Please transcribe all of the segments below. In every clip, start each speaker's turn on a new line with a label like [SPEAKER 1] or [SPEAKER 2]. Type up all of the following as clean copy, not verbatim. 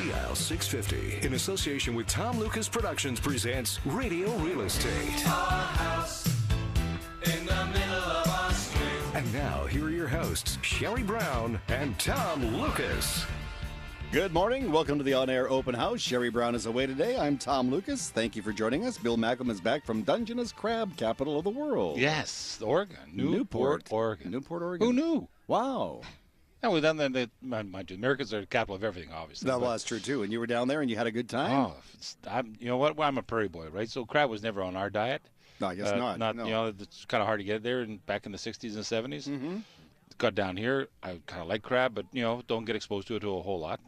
[SPEAKER 1] CL 650, in association with Tom Lucas Productions, presents Radio Real Estate.
[SPEAKER 2] Our house in the middle of our street.
[SPEAKER 1] And now, here are your hosts, Sherry Brown and Tom Lucas.
[SPEAKER 3] Good morning. Welcome to the On-Air Open House. Sherry Brown is away today. I'm Tom Lucas. Thank you for joining us. Bill Macklem is back from Dungeness Crab, capital of the world.
[SPEAKER 4] Yes, Oregon. Newport, Oregon.
[SPEAKER 3] Newport, Oregon.
[SPEAKER 4] Who knew?
[SPEAKER 3] Wow.
[SPEAKER 4] No, we've done that. America's the capital of everything, obviously.
[SPEAKER 3] Well, that's true, too. And you were down there and you had a good time?
[SPEAKER 4] Oh, you know what? Well, I'm a prairie boy, right? So crab was never on our diet.
[SPEAKER 3] No, I guess not. No.
[SPEAKER 4] You know, it's kind of hard to get there back in the 60s and 70s. Mm-hmm. Got down here. I kind of like crab, but, you know, don't get exposed to it a whole lot.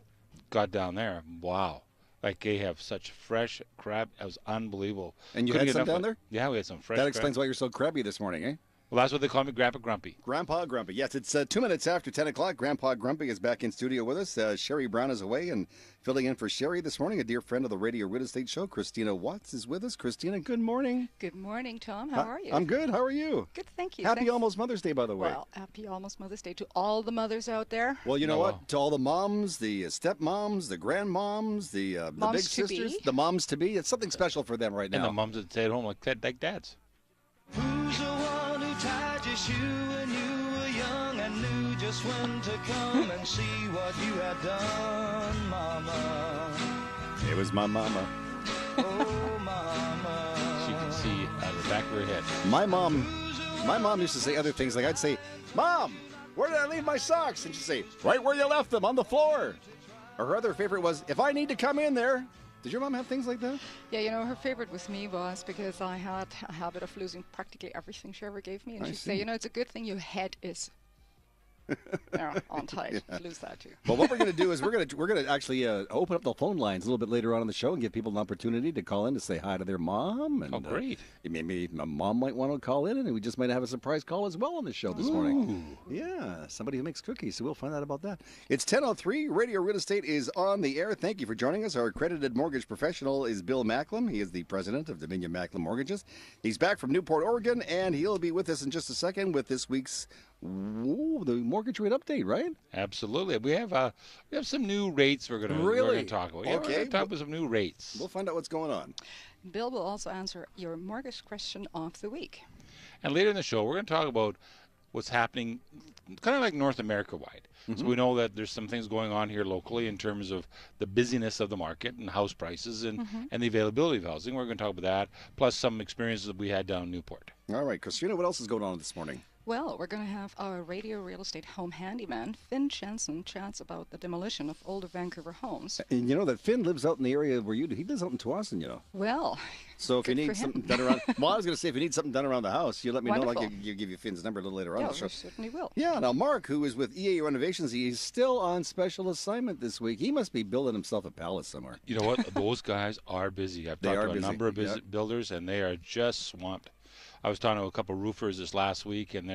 [SPEAKER 4] Got down there. Wow. Like, they have such fresh crab. It was unbelievable.
[SPEAKER 3] And you had some down there?
[SPEAKER 4] Yeah, we had some fresh
[SPEAKER 3] That explains why you're so crabby this morning, eh?
[SPEAKER 4] Well, that's what they call me, Grandpa Grumpy.
[SPEAKER 3] Grandpa Grumpy. Yes, it's 2 minutes after 10 o'clock. Grandpa Grumpy is back in studio with us. Sherry Brown is away, and filling in for Sherry this morning, a dear friend of the Radio Real Estate Show, Christina Watts, is with us. Christina, good morning.
[SPEAKER 5] Good morning, Tom. How are you?
[SPEAKER 3] I'm good. How are you?
[SPEAKER 5] Good, thank you.
[SPEAKER 3] Happy almost Mother's Day, by the way.
[SPEAKER 5] Well, happy almost Mother's Day to all the mothers out there.
[SPEAKER 3] Well, you know what? To all the moms, the stepmoms, the grandmoms, the big sisters, the moms to be. It's something special for them right now.
[SPEAKER 4] And the moms that stay at home like dads.
[SPEAKER 2] Who's the one who tied your shoe when you were young and knew just when to come and see what you had done, Mama?
[SPEAKER 3] It was my mama.
[SPEAKER 2] Oh, Mama.
[SPEAKER 4] She can see out of the back of her head.
[SPEAKER 3] My mom used to say other things like I'd say, "Mom, where did I leave my socks?" And she'd say, "Right where you left them, on the floor." Or her other favorite was, "If I need to come in there." Did your mom have things like that?
[SPEAKER 5] Yeah, you know, her favorite with me was because I had a habit of losing practically everything she ever gave me. And she'd say, you know, it's a good thing your head is on tight. Yeah. Lose that too.
[SPEAKER 3] Well, what we're going to do is we're going to actually open up the phone lines a little bit later on in the show and give people an opportunity to call in to say hi to their mom. And,
[SPEAKER 4] great.
[SPEAKER 3] Maybe my mom might want to call in, and we just might have a surprise call as well on the show this morning. Yeah, somebody who makes cookies, so we'll find out about that. It's 10:03. Radio Real Estate is on the air. Thank you for joining us. Our accredited mortgage professional is Bill Macklem. He is the president of Dominion Macklem Mortgages. He's back from Newport, Oregon, and he'll be with us in just a second with this week's the mortgage rate update, right?
[SPEAKER 4] Absolutely. We have some new rates we're going to talk about. Yeah,
[SPEAKER 3] okay.
[SPEAKER 4] We're going to talk about some new rates.
[SPEAKER 3] We'll find out what's going on.
[SPEAKER 5] Bill will also answer your mortgage question of the week.
[SPEAKER 4] And later in the show, we're going to talk about what's happening kind of like North America-wide. Mm-hmm. So we know that there's some things going on here locally in terms of the busyness of the market and house prices and the availability of housing. We're going to talk about that, plus some experiences that we had down in Newport.
[SPEAKER 3] All right, Christina, what else is going on this morning?
[SPEAKER 5] Well, we're going to have our Radio Real Estate home handyman, Finn Jensen, chats about the demolition of older Vancouver homes.
[SPEAKER 3] And you know that Finn lives out in the area where you do. He lives out in Tawasin, you know.
[SPEAKER 5] Well,
[SPEAKER 3] so if you need something done around, well, I was going to say if you need something done around the house, you let me
[SPEAKER 5] Wonderful.
[SPEAKER 3] know. I'll give you Finn's number a little later on.
[SPEAKER 5] Yeah, we certainly will.
[SPEAKER 3] Yeah. Now, Mark, who is with EA Renovations, he's still on special assignment this week. He must be building himself a palace somewhere.
[SPEAKER 4] You know what? Those guys are busy. I've talked to a number of builders, and they are just swamped. I was talking to a couple of roofers this last week, and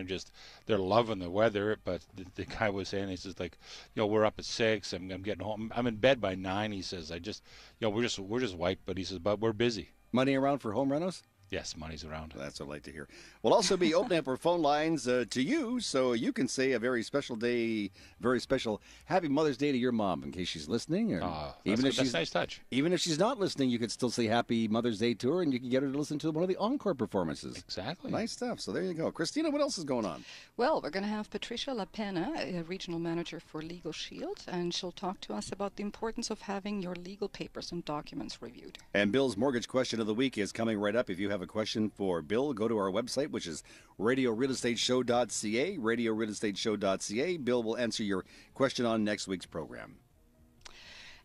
[SPEAKER 4] they're loving the weather. But the guy was saying, he says, like, you know, we're up at 6. I'm getting home. I'm in bed by 9. He says, we're just wiped. But he says, but we're busy.
[SPEAKER 3] Money around for home renos?
[SPEAKER 4] Yes, money's around.
[SPEAKER 3] That's what I like to hear. We'll also be opening up our phone lines to you, so you can say a very special day, very special Happy Mother's Day to your mom, in case she's listening. Or
[SPEAKER 4] that's a nice touch.
[SPEAKER 3] Even if she's not listening, you could still say Happy Mother's Day to her, and you can get her to listen to one of the encore performances.
[SPEAKER 4] Exactly.
[SPEAKER 3] Nice stuff. So there you go. Christina, what else is going on?
[SPEAKER 5] Well, we're going to have Patricia LaPena, a regional manager for Legal Shield, and she'll talk to us about the importance of having your legal papers and documents reviewed.
[SPEAKER 3] And Bill's mortgage question of the week is coming right up. If you have a question for Bill, go to our website, which is RadioRealEstateShow.ca, RadioRealEstateShow.ca. Bill will answer your question on next week's program.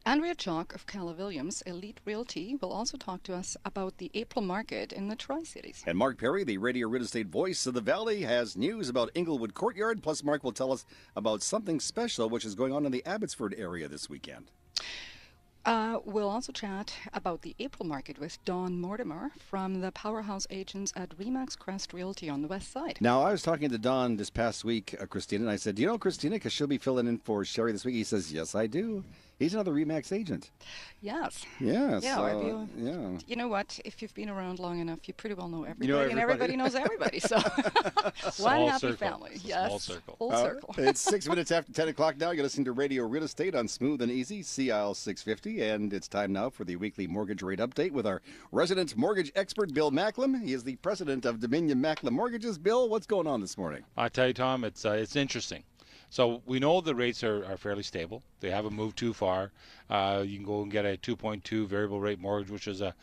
[SPEAKER 5] Andrea Chalk of Keller Williams Elite Realty will also talk to us about the April market in the Tri-Cities.
[SPEAKER 3] And Mark Perry, the Radio Real Estate voice of the Valley, has news about Inglewood Courtyard. Plus, Mark will tell us about something special which is going on in the Abbotsford area this weekend.
[SPEAKER 5] We'll also chat about the April market with Dawn Mortimer from the powerhouse agents at Remax Crest Realty on the west side.
[SPEAKER 3] Now, I was talking to Dawn this past week, Christina, and I said, do you know Christina, because she'll be filling in for Sherry this week? He says, yes, I do. He's another RE/MAX agent.
[SPEAKER 5] Yes.
[SPEAKER 3] Yes.
[SPEAKER 5] Yeah,
[SPEAKER 3] yeah.
[SPEAKER 5] You know what? If you've been around long enough, you pretty well know everybody,
[SPEAKER 3] everybody.
[SPEAKER 5] and everybody knows everybody. So one happy family. Yes.
[SPEAKER 4] Small circle.
[SPEAKER 5] Full circle.
[SPEAKER 3] It's 6 minutes after 10 o'clock now. You're listening to Radio Real Estate on Smooth and Easy, CIL 650. And it's time now for the weekly mortgage rate update with our resident mortgage expert, Bill Macklem. He is the president of Dominion Macklem Mortgages. Bill, what's going on this morning?
[SPEAKER 4] I tell you, Tom, it's interesting. So we know the rates are fairly stable. They haven't moved too far. You can go and get a 2.2 variable rate mortgage, which is a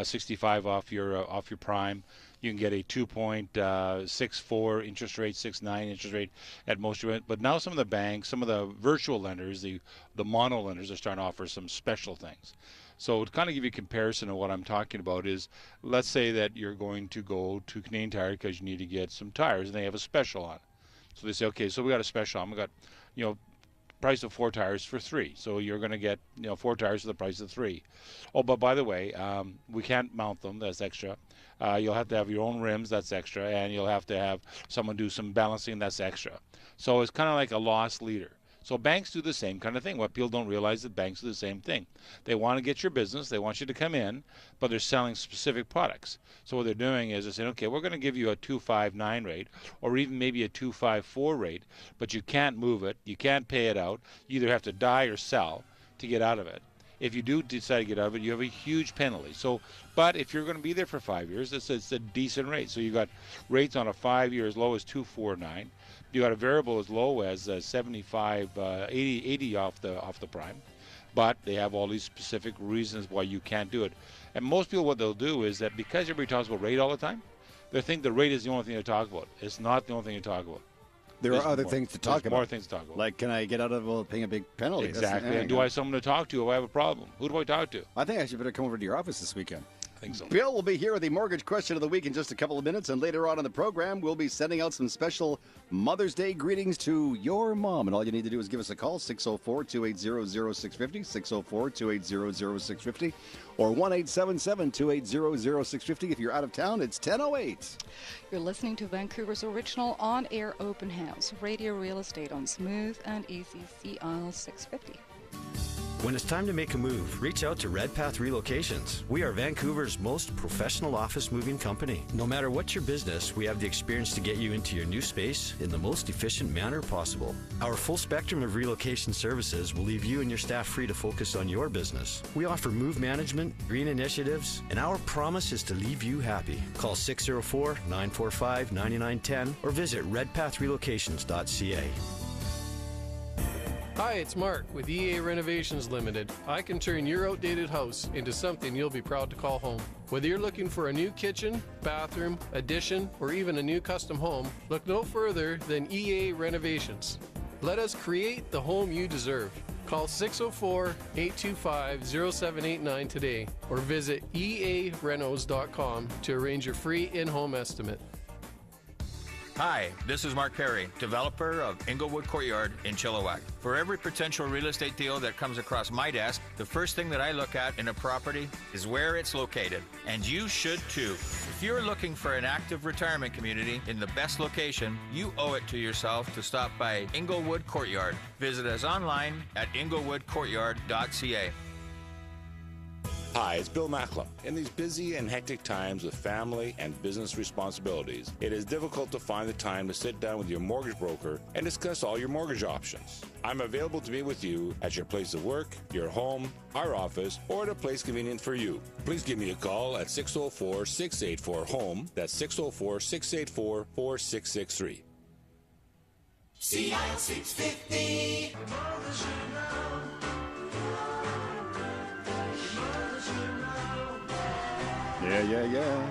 [SPEAKER 4] 65 off your prime. You can get a 2.64 interest rate, 6.9 interest rate at most of it. But now some of the banks, some of the virtual lenders, the mono lenders are starting to offer some special things. So to kind of give you a comparison of what I'm talking about is, let's say that you're going to go to Canadian Tire because you need to get some tires, and they have a special on it. So they say, okay, so we got a special on. We got, price of 4 tires for 3. So you're going to get, 4 tires for the price of 3. Oh, but by the way, we can't mount them. That's extra. You'll have to have your own rims. That's extra. And you'll have to have someone do some balancing. That's extra. So it's kind of like a loss leader. So banks do the same kind of thing. What people don't realize is that banks do the same thing. They want to get your business. They want you to come in, but they're selling specific products. So what they're doing is they're saying, okay, we're going to give you a 2.59 rate or even maybe a 2.54 rate, but you can't move it. You can't pay it out. You either have to die or sell to get out of it. If you do decide to get out of it, you have a huge penalty. So, but if you're going to be there for 5 years, it's a decent rate. So you got rates on a 5 year as low as 2.49. You got a variable as low as 75, 80 off the prime, but they have all these specific reasons why you can't do it. And most people, what they'll do is that because everybody talks about rate all the time, they think the rate is the only thing to talk about. It's not the only thing to talk about.
[SPEAKER 3] There are other things to talk about.
[SPEAKER 4] More things to talk about.
[SPEAKER 3] Like, can I get out of paying a big penalty?
[SPEAKER 4] Exactly. And do I have someone to talk to if I have a problem? Who do I talk to?
[SPEAKER 3] I think I should better come over to your office this weekend.
[SPEAKER 4] I think so.
[SPEAKER 3] Bill will be here with the mortgage question of the week in just a couple of minutes, and later on in the program, we'll be sending out some special Mother's Day greetings to your mom. And all you need to do is give us a call, 604-280-0650, 604-280-0650, or 1-877-280-0650. If you're out of town, it's 10:08.
[SPEAKER 5] You're listening to Vancouver's original on-air open house, Radio Real Estate on Smooth and Easy, CIL 650.
[SPEAKER 6] When it's time to make a move, reach out to Redpath Relocations. We are Vancouver's most professional office moving company. No matter what your business, we have the experience to get you into your new space in the most efficient manner possible. Our full spectrum of relocation services will leave you and your staff free to focus on your business. We offer move management, green initiatives, and our promise is to leave you happy. Call 604-945-9910 or visit redpathrelocations.ca.
[SPEAKER 7] Hi, it's Mark with EA Renovations Limited. I can turn your outdated house into something you'll be proud to call home. Whether you're looking for a new kitchen, bathroom, addition, or even a new custom home, look no further than EA Renovations. Let us create the home you deserve. Call 604-825-0789 today or visit earenos.com to arrange your free in-home estimate.
[SPEAKER 8] Hi, this is Mark Perry, developer of Inglewood Courtyard in Chilliwack. For every potential real estate deal that comes across my desk, the first thing that I look at in a property is where it's located. And you should too. If you're looking for an active retirement community in the best location, you owe it to yourself to stop by Inglewood Courtyard. Visit us online at inglewoodcourtyard.ca.
[SPEAKER 9] Hi, it's Bill Macklem. In these busy and hectic times with family and business responsibilities, it is difficult to find the time to sit down with your mortgage broker and discuss all your mortgage options. I'm available to meet with you at your place of work, your home, our office, or at a place convenient for you. Please give me a call at 604-684-HOME. That's 604-684-4663.
[SPEAKER 2] CIL 650.
[SPEAKER 3] Yeah.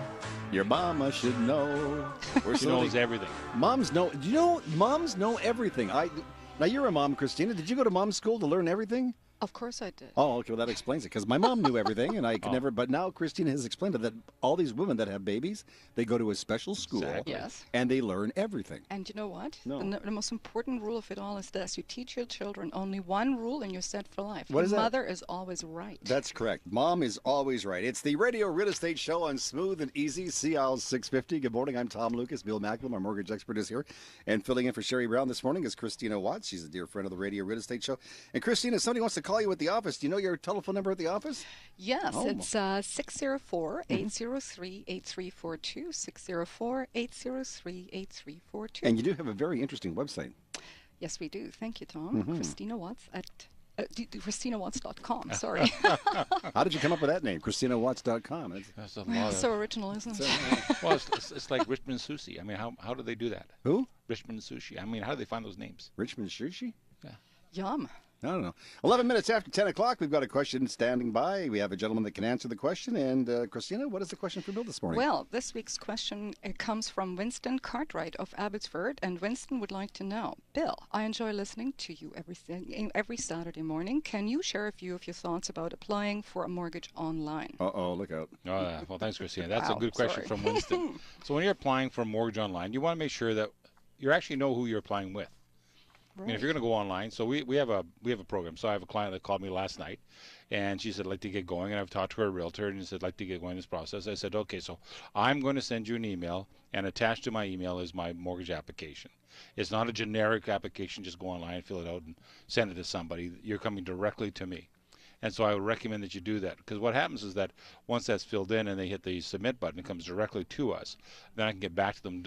[SPEAKER 3] Your mama should know.
[SPEAKER 4] She knows everything.
[SPEAKER 3] Moms know. Do you know moms know everything? Now you're a mom, Christina. Did you go to mom's school to learn everything?
[SPEAKER 5] Of course I did.
[SPEAKER 3] Oh, okay. Well, that explains it. Because my mom knew everything, and I could never. But now Christina has explained it that all these women that have babies, they go to a special school,
[SPEAKER 5] Yes,
[SPEAKER 3] and they learn everything.
[SPEAKER 5] and you know what?
[SPEAKER 3] No.
[SPEAKER 5] The most important rule of it all is this: you teach your children only one rule, and you're set for life.
[SPEAKER 3] What is that?
[SPEAKER 5] Mother is always right.
[SPEAKER 3] That's correct. Mom is always right. It's the Radio Real Estate Show on Smooth and Easy, CIL 650. Good morning. I'm Tom Lucas. Bill Macklem, our mortgage expert, is here. And filling in for Sherry Brown this morning is Christina Watts. She's a dear friend of the Radio Real Estate Show. And Christina, if somebody wants to call call you at the office. Do you know your telephone number at the office?
[SPEAKER 5] Yes, it's 604-803-8342, 604-803-8342.
[SPEAKER 3] And you do have a very interesting website.
[SPEAKER 5] Yes, we do. Thank you, Tom. Christina Watts at ChristinaWatts.com. Sorry.
[SPEAKER 3] How did you come up with that name, ChristinaWatts.com?
[SPEAKER 4] That's a lot
[SPEAKER 5] so original, isn't it?
[SPEAKER 4] Well, it's like Richmond Sushi. I mean, how do they do that?
[SPEAKER 3] Who?
[SPEAKER 4] Richmond Sushi. I mean, how do they find those names?
[SPEAKER 3] Richmond Sushi?
[SPEAKER 4] Yeah.
[SPEAKER 5] Yum.
[SPEAKER 3] I don't know. 11 minutes after 10 o'clock, we've got a question standing by. We have a gentleman that can answer the question. And Christina, what is the question for Bill this morning?
[SPEAKER 5] Well, this week's question comes from Winston Cartwright of Abbotsford. And Winston would like to know, Bill, I enjoy listening to you every Saturday morning. Can you share a few of your thoughts about applying for a mortgage online?
[SPEAKER 3] Uh-oh, look out.
[SPEAKER 4] Oh, yeah. Well, thanks, Christina. That's
[SPEAKER 5] Wow,
[SPEAKER 4] a good question from Winston. So when you're applying for a mortgage online, you want to make sure that you actually know who you're applying with.
[SPEAKER 5] Right.
[SPEAKER 4] I mean, if you're going to go online, so we have a program. So I have a client that called me last night, and she said, I'd like to get going. And I've talked to her realtor, and she said, I'd like to get going in this process. I said, okay, so I'm going to send you an email, and attached to my email is my mortgage application. It's not a generic application, just go online and fill it out and send it to somebody. You're coming directly to me. And so I would recommend that you do that, because what happens is that once that's filled in and they hit the submit button, it comes directly to us. Then I can get back to them,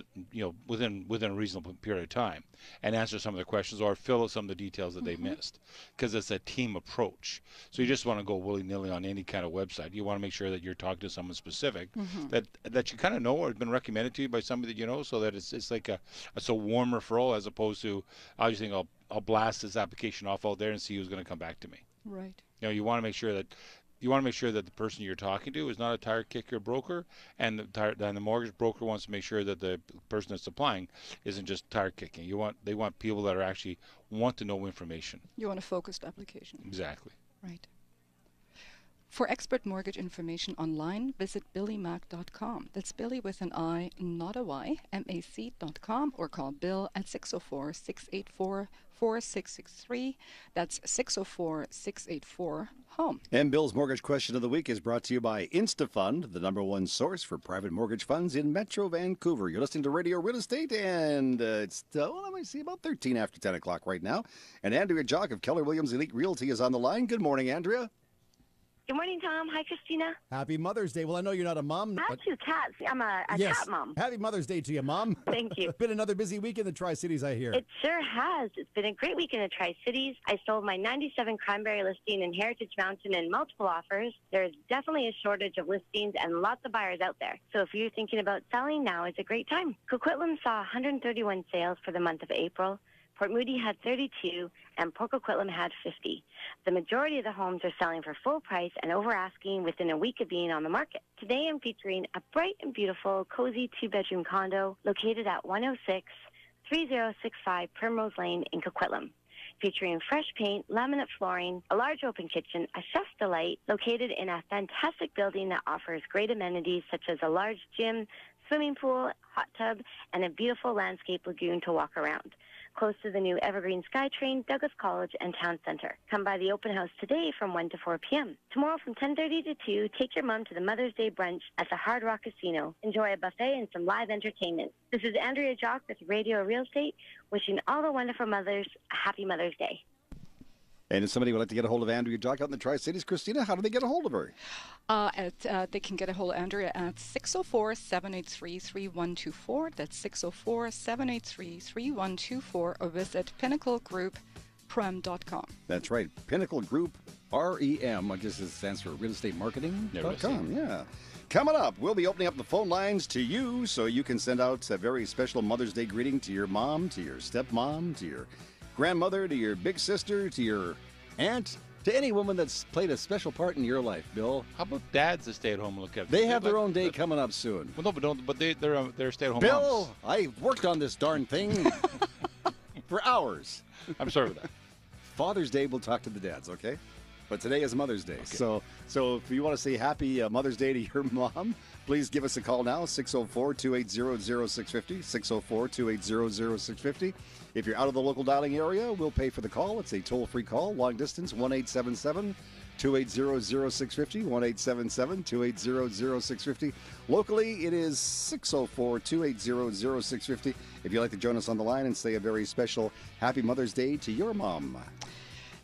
[SPEAKER 4] within a reasonable period of time, and answer some of their questions or fill out some of the details that they missed, because it's a team approach. So you just want to go willy-nilly on any kind of website. You want to make sure that you're talking to someone specific that you kind of know or has been recommended to you by somebody that you know, so that it's like it's a warm referral, as opposed to I just think I'll blast this application off out there and see who's going to come back to me.
[SPEAKER 5] Right.
[SPEAKER 4] You want to make sure that the person you're talking to is not a tire kicker broker, and the mortgage broker wants to make sure that the person that's applying isn't just tire kicking. They want people that are actually want to know information. You want a focused application. Exactly.
[SPEAKER 5] Right. For expert mortgage information online, visit billymac.com. That's Billy with an I, not a Y, mac.com, or call Bill at 604-684-4663. That's 604-684-HOME.
[SPEAKER 3] And Bill's mortgage question of the week is brought to you by InstaFund, the #1 source for private mortgage funds in Metro Vancouver. You're listening to Radio Real Estate, and it's, about 13 after 10 o'clock right now. And Andrea Jock of Keller Williams Elite Realty is on the line. Good morning, Andrea.
[SPEAKER 10] Good morning, Tom. Hi, Christina.
[SPEAKER 11] Happy Mother's Day. Well, I know you're not a mom.
[SPEAKER 10] I have two cats. I'm a cat mom.
[SPEAKER 11] Happy Mother's Day to you, Mom.
[SPEAKER 10] Thank you.
[SPEAKER 11] Been another busy week in the Tri-Cities, I hear.
[SPEAKER 10] It sure has. It's been a great week in the Tri-Cities. I sold my 97 Cranberry listing in Heritage Mountain in multiple offers. There's definitely a shortage of listings and lots of buyers out there. So if you're thinking about selling, now is a great time. Coquitlam saw 131 sales for the month of April. Port Moody had 32, and Port Coquitlam had 50. The majority of the homes are selling for full price and over asking within a week of being on the market. Today I'm featuring a bright and beautiful, cozy two-bedroom condo located at 106-3065 Primrose Lane in Coquitlam. Featuring fresh paint, laminate flooring, a large open kitchen, a chef's delight, located in a fantastic building that offers great amenities such as a large gym, swimming pool, hot tub, and a beautiful landscape lagoon to walk around. Close to the new Evergreen SkyTrain, Douglas College, and Town Center. Come by the open house today from 1 to 4 p.m. Tomorrow from 10:30 to 2, take your mom to the Mother's Day brunch at the Hard Rock Casino. Enjoy a buffet and some live entertainment. This is Andrea Jock with Radio Real Estate, wishing all the wonderful mothers a happy Mother's Day.
[SPEAKER 3] And if somebody would like to get a hold of Andrea Jock out in the Tri-Cities, Christina, how do they get a hold of her?
[SPEAKER 5] They can get a hold of Andrea at 604-783-3124. That's 604-783-3124, or visit pinnaclegroupprem.com.
[SPEAKER 3] That's right. Pinnacle Group, REM, I guess it stands for realestatemarketing.com. Yeah. Coming up, we'll be opening up the phone lines to you so you can send out a very special Mother's Day greeting to your mom, to your stepmom, to your grandmother, to your big sister, to your aunt, to any woman that's played a special part in your life, Bill.
[SPEAKER 4] How about dads that stay at home and look at?
[SPEAKER 3] They have their own day coming up soon.
[SPEAKER 4] Well, no, but they're stay at home.
[SPEAKER 3] Bill,
[SPEAKER 4] moms.
[SPEAKER 3] I worked on this darn thing for hours.
[SPEAKER 4] I'm sorry for that.
[SPEAKER 3] Father's Day, we'll talk to the dads, okay? But today is Mother's Day. Okay. So if you want to say happy Mother's Day to your mom, please give us a call now, 604-280-0650, 604-280-0650. If you're out of the local dialing area, we'll pay for the call. It's a toll-free call, long distance, 1-877-280-0650, 1-877-280-0650. Locally, it is 604-280-0650. If you'd like to join us on the line and say a very special Happy Mother's Day to your mom.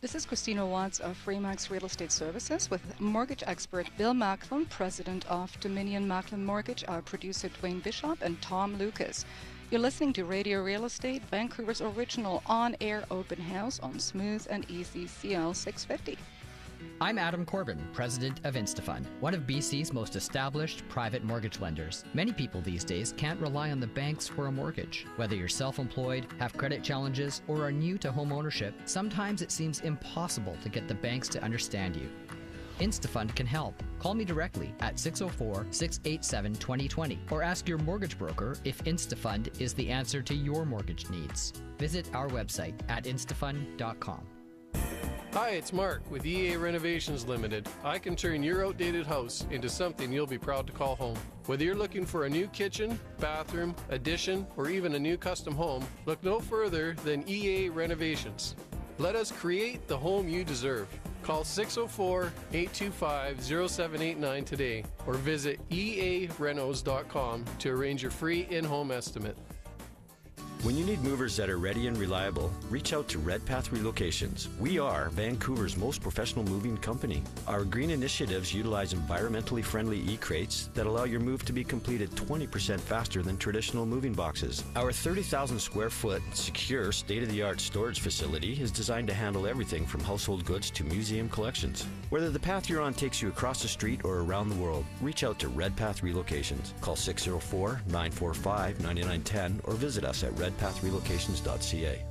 [SPEAKER 5] This is Christina Watts of Freemax Real Estate Services with mortgage expert Bill Macklem, president of Dominion Macklem Mortgage, our producer Dwayne Bishop, and Tom Lucas. You're listening to Radio Real Estate, Vancouver's original on-air open house on smooth and easy CL 650.
[SPEAKER 12] I'm Adam Corbin, president of InstaFund, one of BC's most established private mortgage lenders. Many people these days can't rely on the banks for a mortgage. Whether you're self-employed, have credit challenges, or are new to home ownership, sometimes it seems impossible to get the banks to understand you. InstaFund can help. Call me directly at 604-687-2020 or ask your mortgage broker if InstaFund is the answer to your mortgage needs. Visit our website at instafund.com.
[SPEAKER 7] Hi, it's Mark with EA Renovations Limited. I can turn your outdated house into something you'll be proud to call home. Whether you're looking for a new kitchen, bathroom, addition, or even a new custom home, look no further than EA Renovations. Let us create the home you deserve. Call 604-825-0789 today or visit earenos.com to arrange your free in-home estimate.
[SPEAKER 6] When you need movers that are ready and reliable, reach out to Redpath Relocations. We are Vancouver's most professional moving company. Our green initiatives utilize environmentally friendly e-crates that allow your move to be completed 20% faster than traditional moving boxes. Our 30,000 square foot secure state-of-the-art storage facility is designed to handle everything from household goods to museum collections. Whether the path you're on takes you across the street or around the world, reach out to Redpath Relocations. Call 604-945-9910 or visit us at redpathrelocations.ca.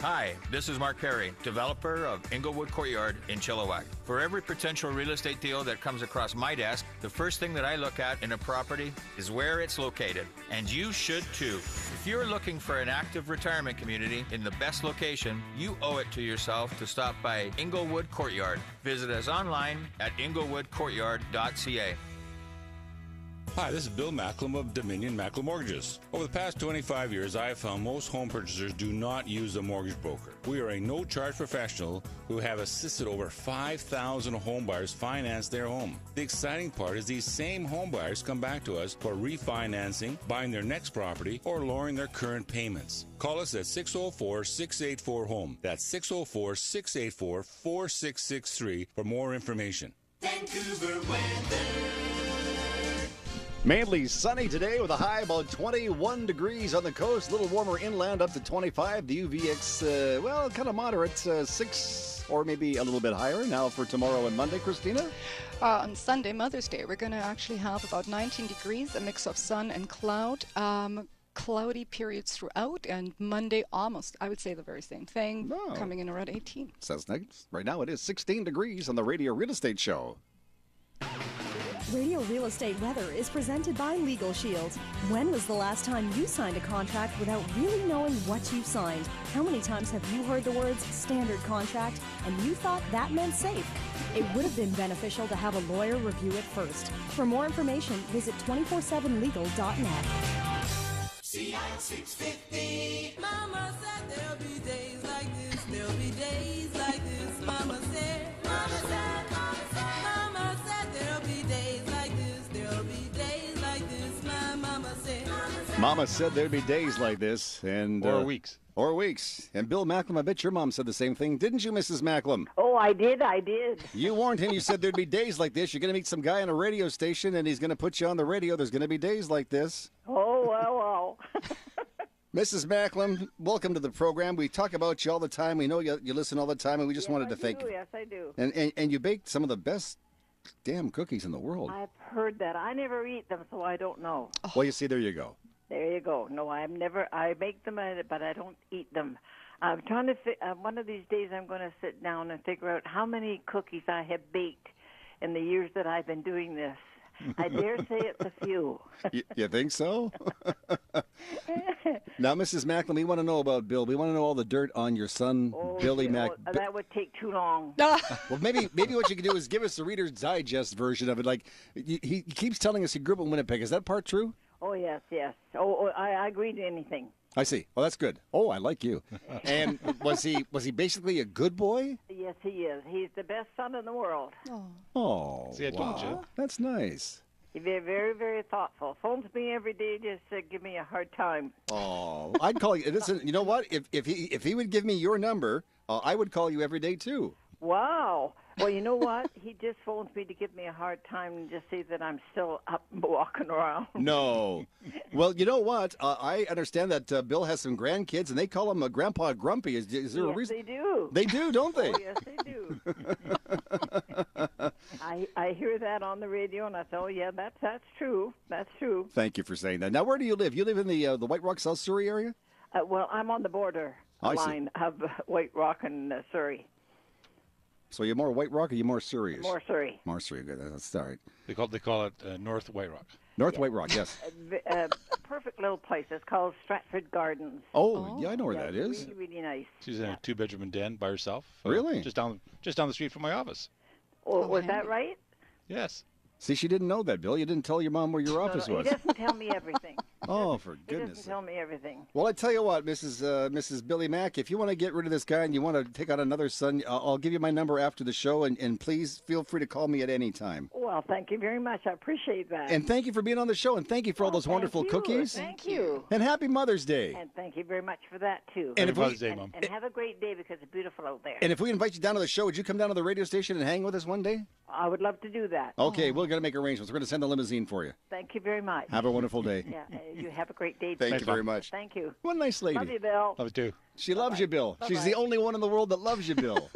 [SPEAKER 8] Hi, this is Mark Perry, developer of Inglewood Courtyard in Chilliwack. For every potential real estate deal that comes across my desk, the first thing that I look at in a property is where it's located. And you should too. If you're looking for an active retirement community in the best location, you owe it to yourself to stop by Inglewood Courtyard. Visit us online at inglewoodcourtyard.ca.
[SPEAKER 9] Hi, this is Bill Macklem of Dominion Macklem Mortgages. Over the past 25 years, I have found most home purchasers do not use a mortgage broker. We are a no-charge professional who have assisted over 5,000 home buyers finance their home. The exciting part is these same home buyers come back to us for refinancing, buying their next property, or lowering their current payments. Call us at 604-684-HOME. That's 604-684-4663 for more information.
[SPEAKER 2] Vancouver weather.
[SPEAKER 3] Mainly sunny today with a high about 21 degrees on the coast. A little warmer inland up to 25. The UVX, kind of moderate, 6 or maybe a little bit higher now for tomorrow and Monday, Christina?
[SPEAKER 5] On Sunday, Mother's Day, we're going to actually have about 19 degrees, a mix of sun and cloud. Cloudy periods throughout, and Monday almost, I would say the very same thing, coming in around 18.
[SPEAKER 3] Sounds nice. Right now it is 16 degrees on the Radio Real Estate Show.
[SPEAKER 13] Radio Real Estate weather is presented by Legal Shield. When was the last time you signed a contract without really knowing what you signed? How many times have you heard the words standard contract and you thought that meant safe? It would have been beneficial to have a lawyer review it first. For more information, visit 247legal.net.
[SPEAKER 2] CL 650. Mama said there'll be days like this. There'll be days like this. Mama said. Mama said. Mama said. Mama said there'll be days like this. There'll be days like this. My mama said.
[SPEAKER 3] Mama said there'd be days like this, and
[SPEAKER 4] or weeks.
[SPEAKER 3] Or weeks. And Bill Macklem, I bet your mom said the same thing, didn't you, Mrs. Macklem?
[SPEAKER 14] Oh, I did.
[SPEAKER 3] You warned him. You said there'd be days like this. You're going to meet some guy on a radio station, and he's going to put you on the radio. There's going to be days like this.
[SPEAKER 14] Oh, wow.
[SPEAKER 3] Mrs. Macklem, welcome to the program. We talk about you all the time. We know you listen all the time, and we just wanted to thank you.
[SPEAKER 14] Yes, I do.
[SPEAKER 3] And you baked some of the best damn cookies in the world.
[SPEAKER 14] I've heard that. I never eat them, so I don't know.
[SPEAKER 3] Well, you see, there you go.
[SPEAKER 14] There you go. No, I make them, but I don't eat them. I'm trying to, one of these days I'm going to sit down and figure out how many cookies I have baked in the years that I've been doing this. I dare say it's a few.
[SPEAKER 3] You think so? Now, Mrs. Macklem, we want to know about Bill. We want to know all the dirt on your son, Billy Mac.
[SPEAKER 14] That would take too long.
[SPEAKER 3] Well, maybe what you can do is give us the Reader's Digest version of it. Like, he keeps telling us he grew up in Winnipeg. Is that part true?
[SPEAKER 14] Oh, yes. Oh, I agree to anything.
[SPEAKER 3] I see. Well, that's good. Oh, I like you. And was he basically a good boy?
[SPEAKER 14] Yes, he is. He's the best son in the world.
[SPEAKER 3] Oh,
[SPEAKER 4] see, I told you.
[SPEAKER 3] That's nice.
[SPEAKER 14] He's very, very, very thoughtful. Phones me every day just to give me a hard time.
[SPEAKER 3] Oh, I'd call you. Listen, you know what? If he would give me your number, I would call you every day too.
[SPEAKER 14] Wow. Well, you know what? He just phones me to give me a hard time and just say that I'm still up and walking around.
[SPEAKER 3] No. Well, you know what? I understand that Bill has some grandkids, and they call him Grandpa Grumpy. Is there a reason?
[SPEAKER 14] Yes, they do.
[SPEAKER 3] They do, don't they?
[SPEAKER 14] Oh, yes, they do. I hear that on the radio, and I thought, oh, yeah, that's true. That's true.
[SPEAKER 3] Thank you for saying that. Now, where do you live? You live in the White Rock, South Surrey area?
[SPEAKER 14] Well, I'm on the border line of White Rock and Surrey.
[SPEAKER 3] So you're more White Rock or you're more Surrey?
[SPEAKER 14] More Surrey.
[SPEAKER 3] More Surrey, good. That's all right.
[SPEAKER 4] They call it North White Rock.
[SPEAKER 3] North White Rock, yes.
[SPEAKER 14] A perfect little place. It's called Stratford Gardens.
[SPEAKER 3] Oh, yeah, I know where that is.
[SPEAKER 14] Really, really nice.
[SPEAKER 4] She's in a two-bedroom and den by herself.
[SPEAKER 3] Really?
[SPEAKER 4] Just down the street from my office.
[SPEAKER 14] Oh, was that right?
[SPEAKER 4] Yes.
[SPEAKER 3] See, she didn't know that, Bill. You didn't tell your mom where your office was.
[SPEAKER 14] He doesn't tell me everything.
[SPEAKER 3] Oh, for
[SPEAKER 14] He
[SPEAKER 3] goodness'
[SPEAKER 14] doesn't tell me everything.
[SPEAKER 3] Well, I tell you what, Mrs. Billy Mack, if you want to get rid of this guy and you want to take on another son, I'll give you my number after the show, and please feel free to call me at any time.
[SPEAKER 14] Well, thank you very much. I appreciate that.
[SPEAKER 3] And thank you for being on the show, and thank you for all those wonderful cookies.
[SPEAKER 14] Thank you.
[SPEAKER 3] And happy Mother's Day.
[SPEAKER 14] And thank you very much for that, too.
[SPEAKER 3] And
[SPEAKER 4] Happy Mother's Day, Mom.
[SPEAKER 14] And have a great day because it's beautiful out there.
[SPEAKER 3] And if we invite you down to the show, would you come down to the radio station and hang with us one day?
[SPEAKER 14] I would love to do that.
[SPEAKER 3] Okay, we're going to make arrangements. We're going to send the limousine for you.
[SPEAKER 14] Thank you very much.
[SPEAKER 3] Have a wonderful day.
[SPEAKER 14] Yeah, you have a great day.
[SPEAKER 3] Thank you very much.
[SPEAKER 14] Thank you.
[SPEAKER 3] What a nice lady.
[SPEAKER 14] Love you, Bill.
[SPEAKER 4] Love you too.
[SPEAKER 3] She loves you, Bill.
[SPEAKER 14] Bye-bye.
[SPEAKER 3] She's the only one in the world that loves you, Bill.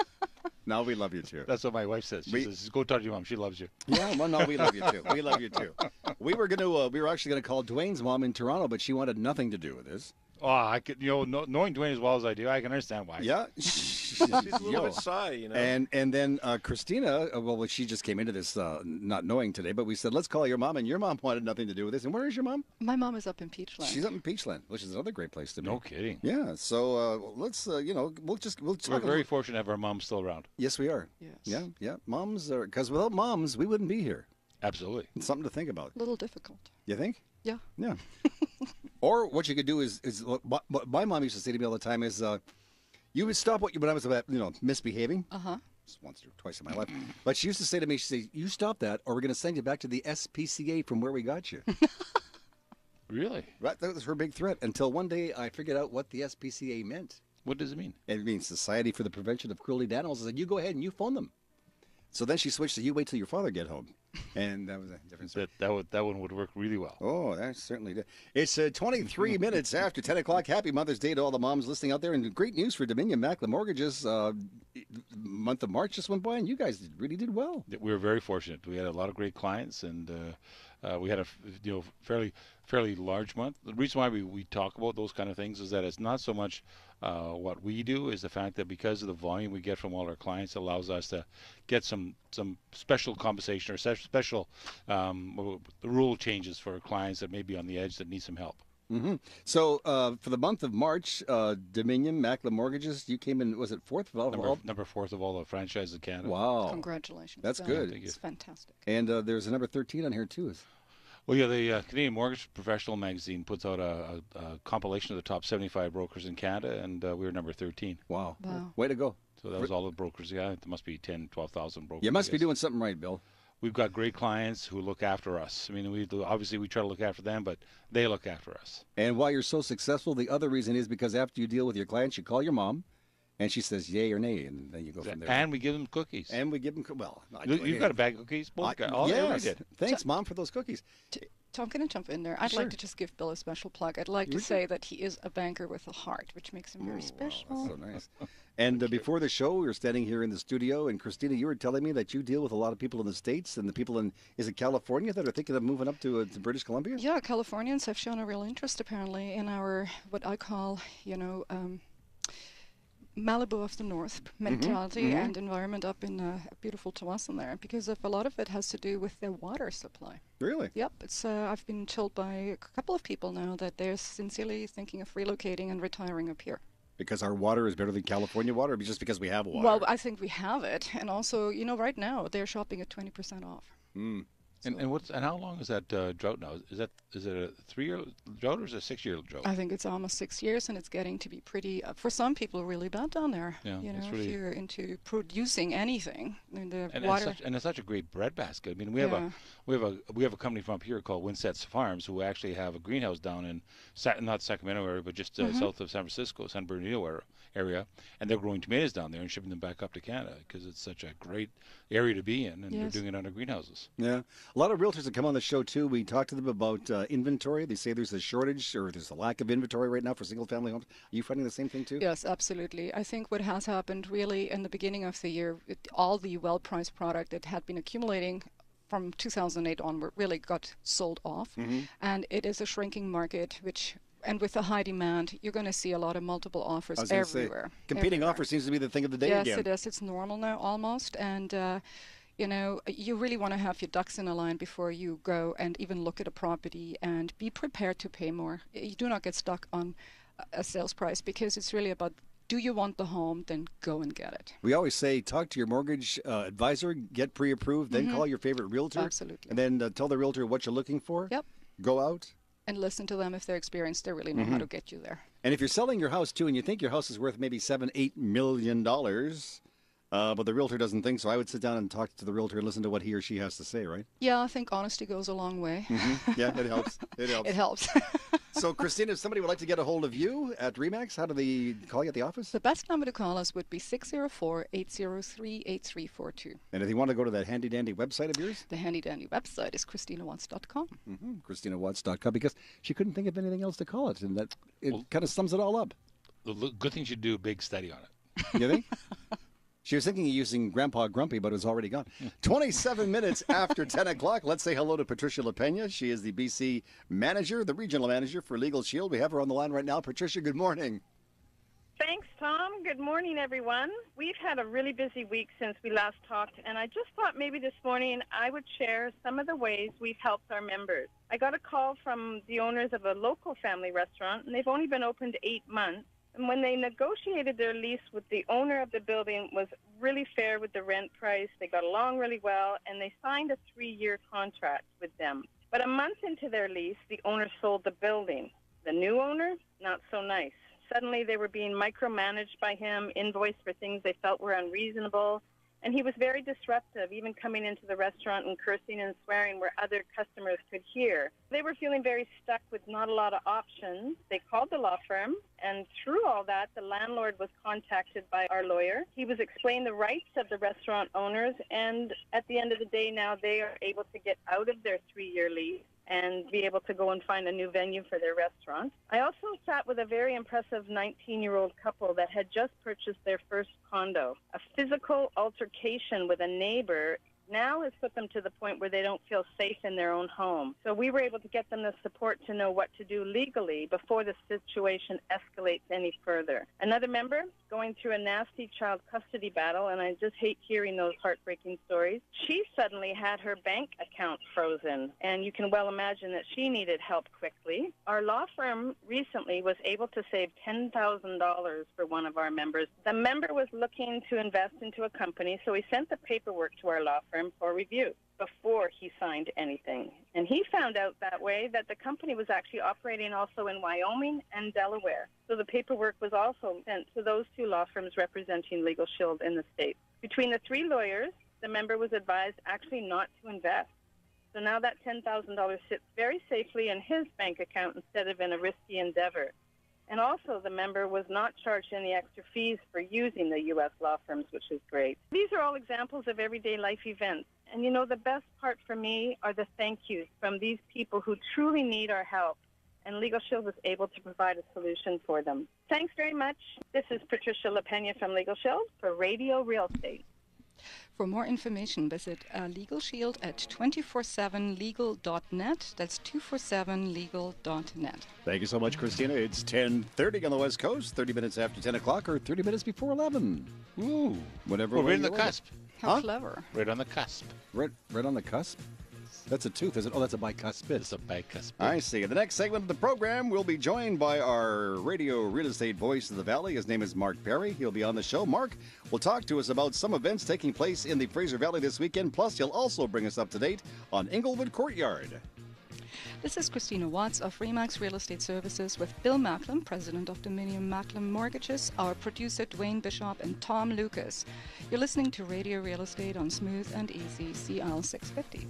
[SPEAKER 3] No, we love you too.
[SPEAKER 4] That's what my wife says. She says, "Go talk to your mom. She loves you."
[SPEAKER 3] Yeah, well, no, we love you too. We love you too. We were actually going to call Dwayne's mom in Toronto, but she wanted nothing to do with this.
[SPEAKER 4] Oh, I could, knowing Dwayne as well as I do, I can understand why.
[SPEAKER 3] Yeah,
[SPEAKER 15] she's a little bit shy, you know.
[SPEAKER 3] And then Christina, well, she just came into this not knowing today, but we said let's call your mom, and your mom wanted nothing to do with this. And where is your mom?
[SPEAKER 5] My mom is up in Peachland.
[SPEAKER 3] She's up in Peachland, which is another great place to be.
[SPEAKER 4] No kidding.
[SPEAKER 3] Yeah. So let's we'll
[SPEAKER 4] We're very fortunate to have our mom still around.
[SPEAKER 3] Yes, we are.
[SPEAKER 5] Yes.
[SPEAKER 3] Yeah. Moms are, because without moms, we wouldn't be here.
[SPEAKER 4] Absolutely.
[SPEAKER 3] It's something to think about.
[SPEAKER 5] A little difficult.
[SPEAKER 3] You think?
[SPEAKER 5] Yeah.
[SPEAKER 3] Yeah. Or what you could do is what my mom used to say to me all the time is, you would stop when I was misbehaving. Just once or twice in my life. But she used to say to me, she said, "You stop that, or we're going to send you back to the SPCA from where we got you."
[SPEAKER 4] Really?
[SPEAKER 3] Right. That was her big threat. Until one day I figured out what the SPCA meant.
[SPEAKER 4] What does it mean?
[SPEAKER 3] It means Society for the Prevention of Cruelty to Animals. I said, "You go ahead and you phone them." So then she switched to "You wait till your father get home," and that was a different story.
[SPEAKER 4] That one would work really well.
[SPEAKER 3] Oh, that certainly did. It's 23 minutes after 10 o'clock. Happy Mother's Day to all the moms listening out there, and great news for Dominion Macklin Mortgages. Month of March just went by, and you guys really did well.
[SPEAKER 4] We were very fortunate. We had a lot of great clients, and we had a fairly large month. The reason why we talk about those kind of things is that it's not so much what we do, is the fact that because of the volume we get from all our clients, it allows us to get some special compensation or special rule changes for clients that may be on the edge that need some help.
[SPEAKER 3] Mm-hmm. So for the month of March, Dominion Macklin Mortgages, you came in, was it fourth?
[SPEAKER 4] Number fourth of all the franchises in Canada.
[SPEAKER 3] Wow.
[SPEAKER 5] Congratulations.
[SPEAKER 3] That's
[SPEAKER 5] Bill.
[SPEAKER 3] good.
[SPEAKER 5] It's fantastic.
[SPEAKER 3] And there's a number 13 on here, too.
[SPEAKER 4] Well, yeah, the Canadian Mortgage Professional magazine puts out a compilation of the top 75 brokers in Canada, and we were number 13.
[SPEAKER 3] Wow. Way to go.
[SPEAKER 4] So that was all the brokers. Yeah, there must be 10, 12,000 brokers.
[SPEAKER 3] You must be doing something right, Bill.
[SPEAKER 4] We've got great clients who look after us. I mean, we try to look after them, but they look after us.
[SPEAKER 3] And why you're so successful, the other reason is because after you deal with your clients, you call your mom, and she says yay or nay, and then you go from there.
[SPEAKER 4] And we give them cookies.
[SPEAKER 3] And we give them,
[SPEAKER 4] you've got a bag of cookies? Both got.
[SPEAKER 3] Yes.
[SPEAKER 4] Did.
[SPEAKER 3] Thanks, Mom, for those cookies.
[SPEAKER 5] Tom, can I jump in there? I'd
[SPEAKER 3] Sure.
[SPEAKER 5] like to just give Bill a special plug. I'd like to say that he is a banker with a heart, which makes him very special.
[SPEAKER 3] Wow, that's so nice. And before the show, we were standing here in the studio, and Christina, you were telling me that you deal with a lot of people in the States and the people in, is it California, that are thinking of moving up to British Columbia?
[SPEAKER 5] Yeah, Californians have shown a real interest, apparently, in our, what I call, Malibu of the North mentality and environment up in beautiful Tawasin there, because a lot of it has to do with their water supply.
[SPEAKER 3] Really?
[SPEAKER 5] Yep. It's I've been told by a couple of people now that they're sincerely thinking of relocating and retiring up here.
[SPEAKER 3] Because our water is better than California water, or just because we have water?
[SPEAKER 5] Well, I think we have it, and also, right now they're shopping at 20% off.
[SPEAKER 4] And how long is that drought now? Is it a 3-year drought or is it a 6-year drought?
[SPEAKER 5] I think it's almost 6 years, and it's getting to be pretty, for some people, really bad down there.
[SPEAKER 4] Yeah,
[SPEAKER 5] if you're into producing anything,
[SPEAKER 4] and
[SPEAKER 5] water.
[SPEAKER 4] It's such a great breadbasket. I mean, we have a company from up here called Winsett's Farms who actually have a greenhouse down in not Sacramento area, but just south of San Francisco, San Bernardino area, and they're growing tomatoes down there and shipping them back up to Canada because it's such a great area to be in, and they're doing it under greenhouses.
[SPEAKER 3] Yeah, a lot of realtors that come on the show too. We talked to them about inventory. They say there's a shortage or there's a lack of inventory right now for single-family homes. Are you finding the same thing too?
[SPEAKER 5] Yes, absolutely. I think what has happened really in the beginning of the year, all the well-priced product that had been accumulating from 2008 onward really got sold off, and it is a shrinking market, and with the high demand, you're going to see a lot of multiple offers everywhere.
[SPEAKER 3] Competing offers seems to be the thing of the day again.
[SPEAKER 5] Yes, it is. It's normal now almost, and you really want to have your ducks in a line before you go and even look at a property and be prepared to pay more. You do not get stuck on a sales price because it's really about, do you want the home? Then go and get it.
[SPEAKER 3] We always say, talk to your mortgage advisor, get pre-approved, then call your favorite realtor.
[SPEAKER 5] Absolutely.
[SPEAKER 3] And then tell the realtor what you're looking for.
[SPEAKER 5] Yep.
[SPEAKER 3] Go out.
[SPEAKER 5] And listen to them if they're experienced. They really know how to get you there.
[SPEAKER 3] And if you're selling your house too, and you think your house is worth maybe $7-8 million, but the realtor doesn't think so, I would sit down and talk to the realtor and listen to what he or she has to say, right?
[SPEAKER 5] Yeah, I think honesty goes a long way.
[SPEAKER 3] Yeah, it helps. It helps.
[SPEAKER 5] It helps.
[SPEAKER 3] So, Christina, if somebody would like to get a hold of you at RE/MAX, how do they call you at the office?
[SPEAKER 5] The best number to call us would be 604-803-8342.
[SPEAKER 3] And if you want to go to that handy-dandy website of yours?
[SPEAKER 5] The handy-dandy website is ChristinaWatts.com.
[SPEAKER 3] ChristinaWatts.com, because she couldn't think of anything else to call it, and that kind of sums it all up.
[SPEAKER 4] The good thing you do a big study on it.
[SPEAKER 3] You think? She was thinking of using Grandpa Grumpy, but it was already gone. 27 minutes after 10 o'clock. Let's say hello to Patricia LaPena. She is the BC manager, the regional manager for Legal Shield. We have her on the line right now. Patricia, good morning.
[SPEAKER 16] Thanks, Tom. Good morning, everyone. We've had a really busy week since we last talked, and I just thought maybe this morning I would share some of the ways we've helped our members. I got a call from the owners of a local family restaurant, and they've only been opened 8 months. And when they negotiated their lease with the owner of the building, was really fair with the rent price. They got along really well, and they signed a 3-year contract with them. But a month into their lease, the owner sold the building. The new owner, not so nice. Suddenly they were being micromanaged by him, invoiced for things they felt were unreasonable. And he was very disruptive, even coming into the restaurant and cursing and swearing where other customers could hear. They were feeling very stuck with not a lot of options. They called the law firm, and through all that, the landlord was contacted by our lawyer. He was explaining the rights of the restaurant owners, and at the end of the day now, they are able to get out of their 3-year lease and be able to go and find a new venue for their restaurant. I also sat with a very impressive 19-year-old couple that had just purchased their first condo. A physical altercation with a neighbor now has put them to the point where they don't feel safe in their own home. So we were able to get them the support to know what to do legally before the situation escalates any further. Another member going through a nasty child custody battle, and I just hate hearing those heartbreaking stories. She suddenly had her bank account frozen, and you can well imagine that she needed help quickly. Our law firm recently was able to save $10,000 for one of our members. The member was looking to invest into a company, so he sent the paperwork to our law firm for review before he signed anything. And he found out that way that the company was actually operating also in Wyoming and Delaware. So the paperwork was also sent to those 2 law firms representing Legal Shield in the state. Between the 3 lawyers, the member was advised actually not to invest. So now that $10,000 sits very safely in his bank account instead of in a risky endeavor. And also, the member was not charged any extra fees for using the U.S. law firms, which is great. These are all examples of everyday life events. And, you know, the best part for me are the thank yous from these people who truly need our help. And Legal Shield was able to provide a solution for them. Thanks very much. This is Patricia LaPena from Legal Shield for Radio Real Estate.
[SPEAKER 5] For more information, visit Legal Shield at 247legal.net. That's 247legal.net.
[SPEAKER 3] Thank you so much, Christina. It's 10:30 on the West Coast, 30 minutes after 10 o'clock, or 30 minutes before 11. Ooh. Whatever.
[SPEAKER 4] We're right on the cusp.
[SPEAKER 5] How clever.
[SPEAKER 4] Right on the cusp.
[SPEAKER 3] Right on the cusp? That's a tooth, is it? Oh, that's a bicuspid.
[SPEAKER 4] It's a bicuspid.
[SPEAKER 3] I see. In the next segment of the program, we'll be joined by our radio real estate voice of the Valley. His name is Mark Perry. He'll be on the show. Mark will talk to us about some events taking place in the Fraser Valley this weekend. Plus, he'll also bring us up to date on Inglewood Courtyard.
[SPEAKER 5] This is Christina Watts of Remax Real Estate Services with Bill Macklem, President of Dominion Macklem Mortgages, our producer Dwayne Bishop, and Tom Lucas. You're listening to Radio Real Estate on Smooth and Easy CL 650.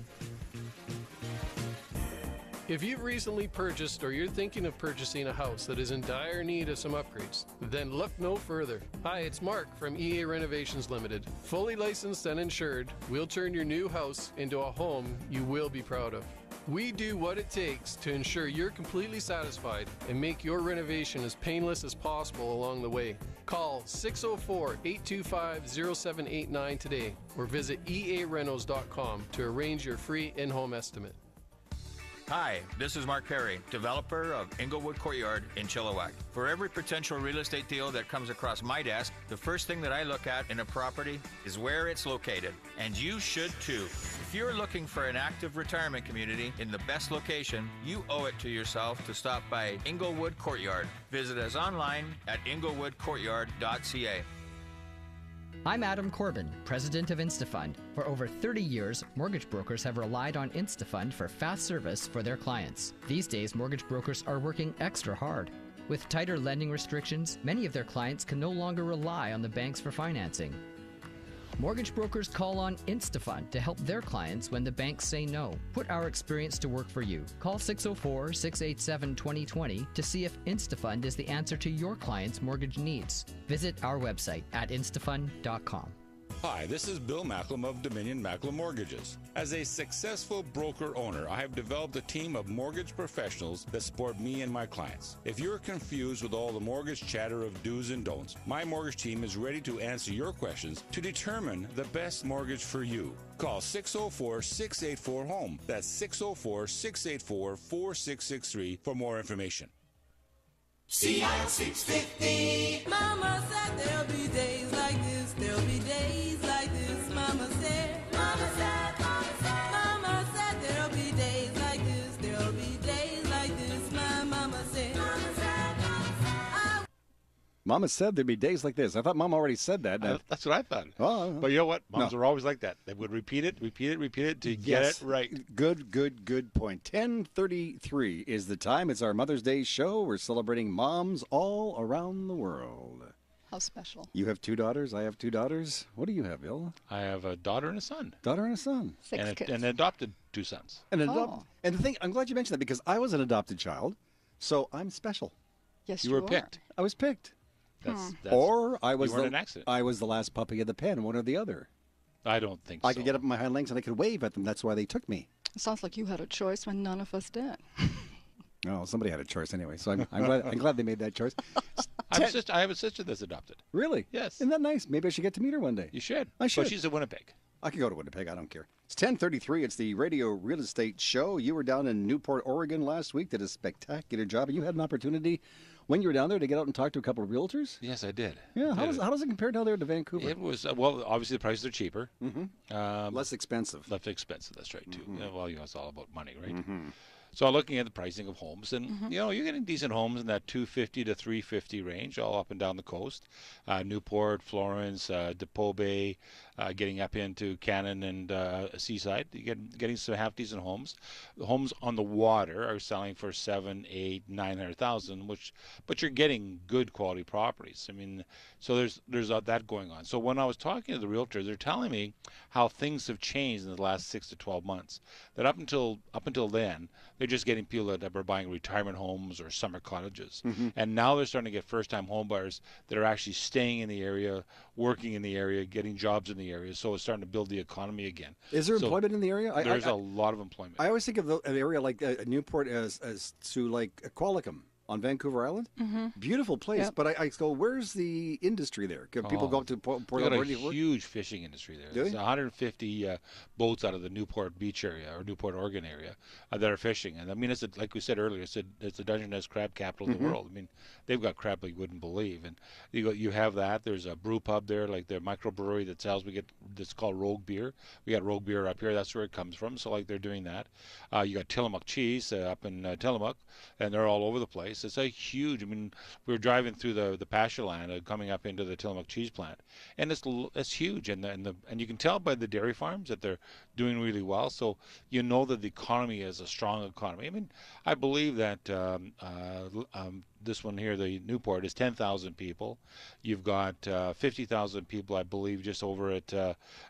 [SPEAKER 7] If you've recently purchased or you're thinking of purchasing a house that is in dire need of some upgrades, then look no further. Hi, it's Mark from EA Renovations Limited. Fully licensed and insured, we'll turn your new house into a home you will be proud of. We do what it takes to ensure you're completely satisfied and make your renovation as painless as possible along the way. Call 604-825-0789 today or visit earenos.com to arrange your free in-home estimate.
[SPEAKER 8] Hi, this is Mark Perry, developer of Inglewood Courtyard in Chilliwack. For every potential real estate deal that comes across my desk, the first thing that I look at in a property is where it's located. And you should too. If you're looking for an active retirement community in the best location, you owe it to yourself to stop by Inglewood Courtyard. Visit us online at inglewoodcourtyard.ca.
[SPEAKER 12] I'm Adam Corbin, President of InstaFund. For over 30 years, mortgage brokers have relied on InstaFund for fast service for their clients. These days, mortgage brokers are working extra hard. With tighter lending restrictions, many of their clients can no longer rely on the banks for financing. Mortgage brokers call on InstaFund to help their clients when the banks say no. Put our experience to work for you. Call 604-687-2020 to see if InstaFund is the answer to your client's mortgage needs. Visit our website at instafund.com.
[SPEAKER 9] Hi, this is Bill Macklem of Dominion Macklem Mortgages. As a successful broker-owner, I have developed a team of mortgage professionals that support me and my clients. If you're confused with all the mortgage chatter of do's and don'ts, my mortgage team is ready to answer your questions to determine the best mortgage for you. Call 604-684-HOME. That's 604-684-4663 for more information.
[SPEAKER 2] CL 650. Mama said there'll be days like this. There'll be days like this. Mama said. Mama said. Mama said. Mama said there'll be days like this. There'll be days like this. My mama said. Mama said. Mama said.
[SPEAKER 3] Mama said there'd be days like this. I thought Mom already said that.
[SPEAKER 4] That's what I thought.
[SPEAKER 3] Oh,
[SPEAKER 4] but you know what? Moms are always like that. They would repeat it to get it right.
[SPEAKER 3] Good point. 10:33 is the time. It's our Mother's Day show. We're celebrating moms all around the world.
[SPEAKER 5] How special.
[SPEAKER 3] You have 2 daughters. I have 2 daughters. What do you have, Bill?
[SPEAKER 4] I have a daughter and a son.
[SPEAKER 3] Daughter and a son.
[SPEAKER 5] 6 kids.
[SPEAKER 4] And adopted 2 sons.
[SPEAKER 3] And the thing, I'm glad you mentioned that because I was an adopted child, so I'm special.
[SPEAKER 5] Yes,
[SPEAKER 4] you were picked.
[SPEAKER 3] I was picked. Or I was
[SPEAKER 4] an accident.
[SPEAKER 3] I was the last puppy of the pen, one or the other.
[SPEAKER 4] I don't think so.
[SPEAKER 3] I could get up on my hind legs and I could wave at them. That's why they took me.
[SPEAKER 5] It sounds like you had a choice when none of us did.
[SPEAKER 3] No, somebody had a choice anyway, so I'm glad they made that choice.
[SPEAKER 4] I have a sister that's adopted.
[SPEAKER 3] Really?
[SPEAKER 4] Yes.
[SPEAKER 3] Isn't that nice? Maybe I should get to meet her one day.
[SPEAKER 4] You should.
[SPEAKER 3] I should.
[SPEAKER 4] But she's in Winnipeg.
[SPEAKER 3] I could go to Winnipeg. I don't care. It's 10:33. It's the Radio Real Estate Show. You were down in Newport, Oregon last week. Did a spectacular job. You had an opportunity when you were down there to get out and talk to a couple of realtors.
[SPEAKER 4] Yes, I did.
[SPEAKER 3] Yeah. How does it compare down there to Vancouver?
[SPEAKER 4] It was well. Obviously, the prices are cheaper.
[SPEAKER 3] Mm-hmm. Less expensive.
[SPEAKER 4] Less expensive. That's right too.
[SPEAKER 3] Mm-hmm.
[SPEAKER 4] Well, it's all about money, right?
[SPEAKER 3] Mm-hmm.
[SPEAKER 4] So looking at the pricing of homes, and you're getting decent homes in that $250 to $350 range, all up and down the coast. Newport, Florence, Depot Bay, getting up into Cannon and Seaside. You're getting some half decent homes. The homes on the water are selling for $700,000, $800,000, $900,000, but you're getting good quality properties. I mean, so there's that going on. So when I was talking to the realtors, they're telling me how things have changed in the last 6 to 12 months. That up until then, they're just getting people that are buying retirement homes or summer cottages. And now they're starting to get first-time home buyers that are actually staying in the area, working in the area, getting jobs in the area. So it's starting to build the economy again.
[SPEAKER 3] Is there employment in the area?
[SPEAKER 4] There's a lot of employment.
[SPEAKER 3] I always think of an area like Newport as to like Qualicum. On Vancouver Island?
[SPEAKER 5] Mm-hmm.
[SPEAKER 3] Beautiful place.
[SPEAKER 5] Yep.
[SPEAKER 3] But I go, where's the industry there? Can people go up to Port
[SPEAKER 4] We've got a
[SPEAKER 3] Alberta to work?
[SPEAKER 4] huge fishing industry there.
[SPEAKER 3] Do
[SPEAKER 4] There's
[SPEAKER 3] you?
[SPEAKER 4] 150 boats out of the Newport Beach area or Newport, Oregon area that are fishing. And I mean, it's like we said earlier, it's the Dungeness crab capital of the world. I mean, they've got crab like you wouldn't believe. And you have that. There's a brew pub there, like the microbrewery that sells. That's called Rogue Beer. We got Rogue Beer up here. That's where it comes from. So like they're doing that. You got Tillamook cheese up in Tillamook, and they're all over the place. It's a huge. I mean, we were driving through the pasture land coming up into the Tillamook cheese plant, and it's huge, and you can tell by the dairy farms that they're doing really well. So you know that the economy is a strong economy. I mean, I believe that this one here, the Newport, is 10,000 people. You've got 50,000 people, I believe, just over at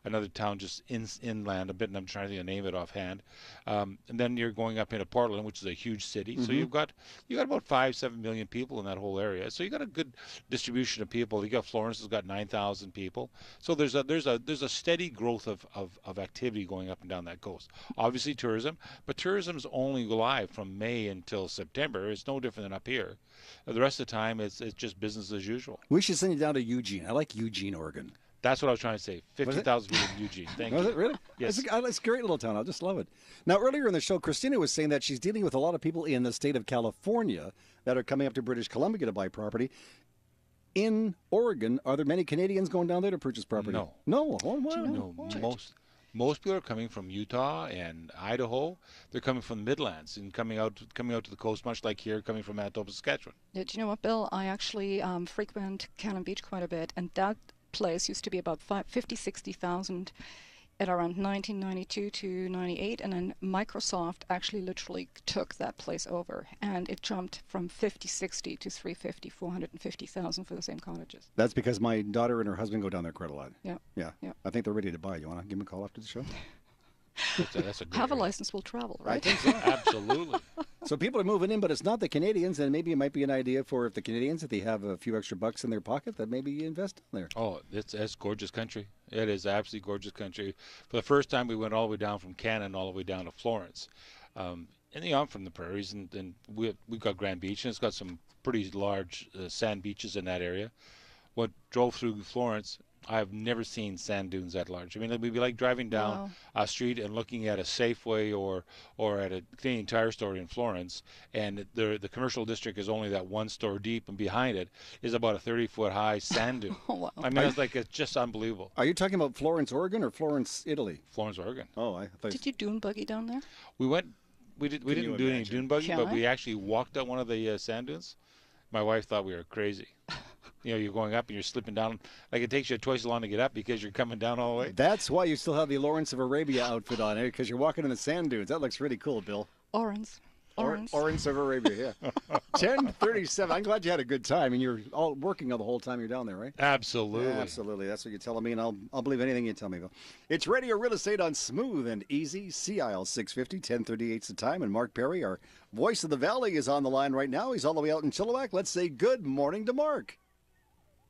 [SPEAKER 4] another town just inland a bit, and I'm trying to name it offhand. And then you're going up into Portland, which is a huge city. So you've got about 5-7 million people in that whole area. So you got a good distribution of people. You got Florence has got 9,000 people. So there's a steady growth of activity going up and down that coast. Obviously tourism, but tourism's only live from May until September. It's no different than up here. The rest of the time, it's just business as usual.
[SPEAKER 3] We should send you down to Eugene. I like Eugene, Oregon.
[SPEAKER 4] That's what I was trying to say. 50,000 people in Eugene. Thank you.
[SPEAKER 3] Was it really?
[SPEAKER 4] Yes.
[SPEAKER 3] It's a great little town. I just love it. Now, earlier in the show, Christina was saying that she's dealing with a lot of people in the state of California that are coming up to British Columbia to buy property. In Oregon, are there many Canadians going down there to purchase property?
[SPEAKER 4] No.
[SPEAKER 3] No? Oh, wow.
[SPEAKER 4] No. Most people are coming from Utah and Idaho. They're coming from the Midlands and coming out to the coast, much like here, coming from Manitoba, Saskatchewan.
[SPEAKER 5] Yeah, do you know what, Bill? I actually frequent Cannon Beach quite a bit, and that place used to be about 50,000-60,000 at around 1992 to 98, and then Microsoft actually literally took that place over, and it jumped from 50-60 to 350, 450,000 for the same cottages.
[SPEAKER 3] That's because my daughter and her husband go down there quite a lot.
[SPEAKER 5] Yeah.
[SPEAKER 3] Yeah. I think they're ready to buy. You want to give them a call after the show?
[SPEAKER 4] That's a
[SPEAKER 5] Have a license, will travel, right?
[SPEAKER 3] I think so.
[SPEAKER 4] Absolutely.
[SPEAKER 3] So people are moving in, but it's not the Canadians, and maybe it might be an idea for if the Canadians, if they have a few extra bucks in their pocket, that maybe you invest in there.
[SPEAKER 4] Oh, it's gorgeous country. It is absolutely gorgeous country. For the first time, we went all the way down from Cannon all the way down to Florence. And I'm from the prairies, and we've got Grand Beach, and it's got some pretty large sand beaches in that area. What drove through Florence, I've never seen sand dunes that large. I mean, it would be like driving down a street and looking at a Safeway or at a Canadian Tire store in Florence, and the commercial district is only that one store deep, and behind it is about a 30-foot high sand dune.
[SPEAKER 5] Oh, wow.
[SPEAKER 4] I mean, it's just unbelievable.
[SPEAKER 3] Are you talking about Florence, Oregon, or Florence, Italy?
[SPEAKER 4] Florence, Oregon.
[SPEAKER 3] Oh, I thought.
[SPEAKER 5] Did you dune buggy down there?
[SPEAKER 4] We didn't do any dune buggy, but we actually walked up one of the sand dunes. My wife thought we were crazy. You're going up and you're slipping down. Like it takes you twice as long to get up because you're coming down all the way.
[SPEAKER 3] That's why you still have the Lawrence of Arabia outfit on it, because you're walking in the sand dunes. That looks really cool, Bill.
[SPEAKER 5] Lawrence
[SPEAKER 3] of Arabia, yeah. 10:37. I'm glad you had a good time, and you're all working all the whole time you're down there, right?
[SPEAKER 4] Absolutely.
[SPEAKER 3] Yeah, absolutely. That's what you're telling me, and I'll believe anything you tell me, Bill. It's Radio Real Estate on Smooth and Easy. CIL 650, 10:38's the time, and Mark Perry, our voice of the Valley, is on the line right now. He's all the way out in Chilliwack. Let's say good morning to Mark.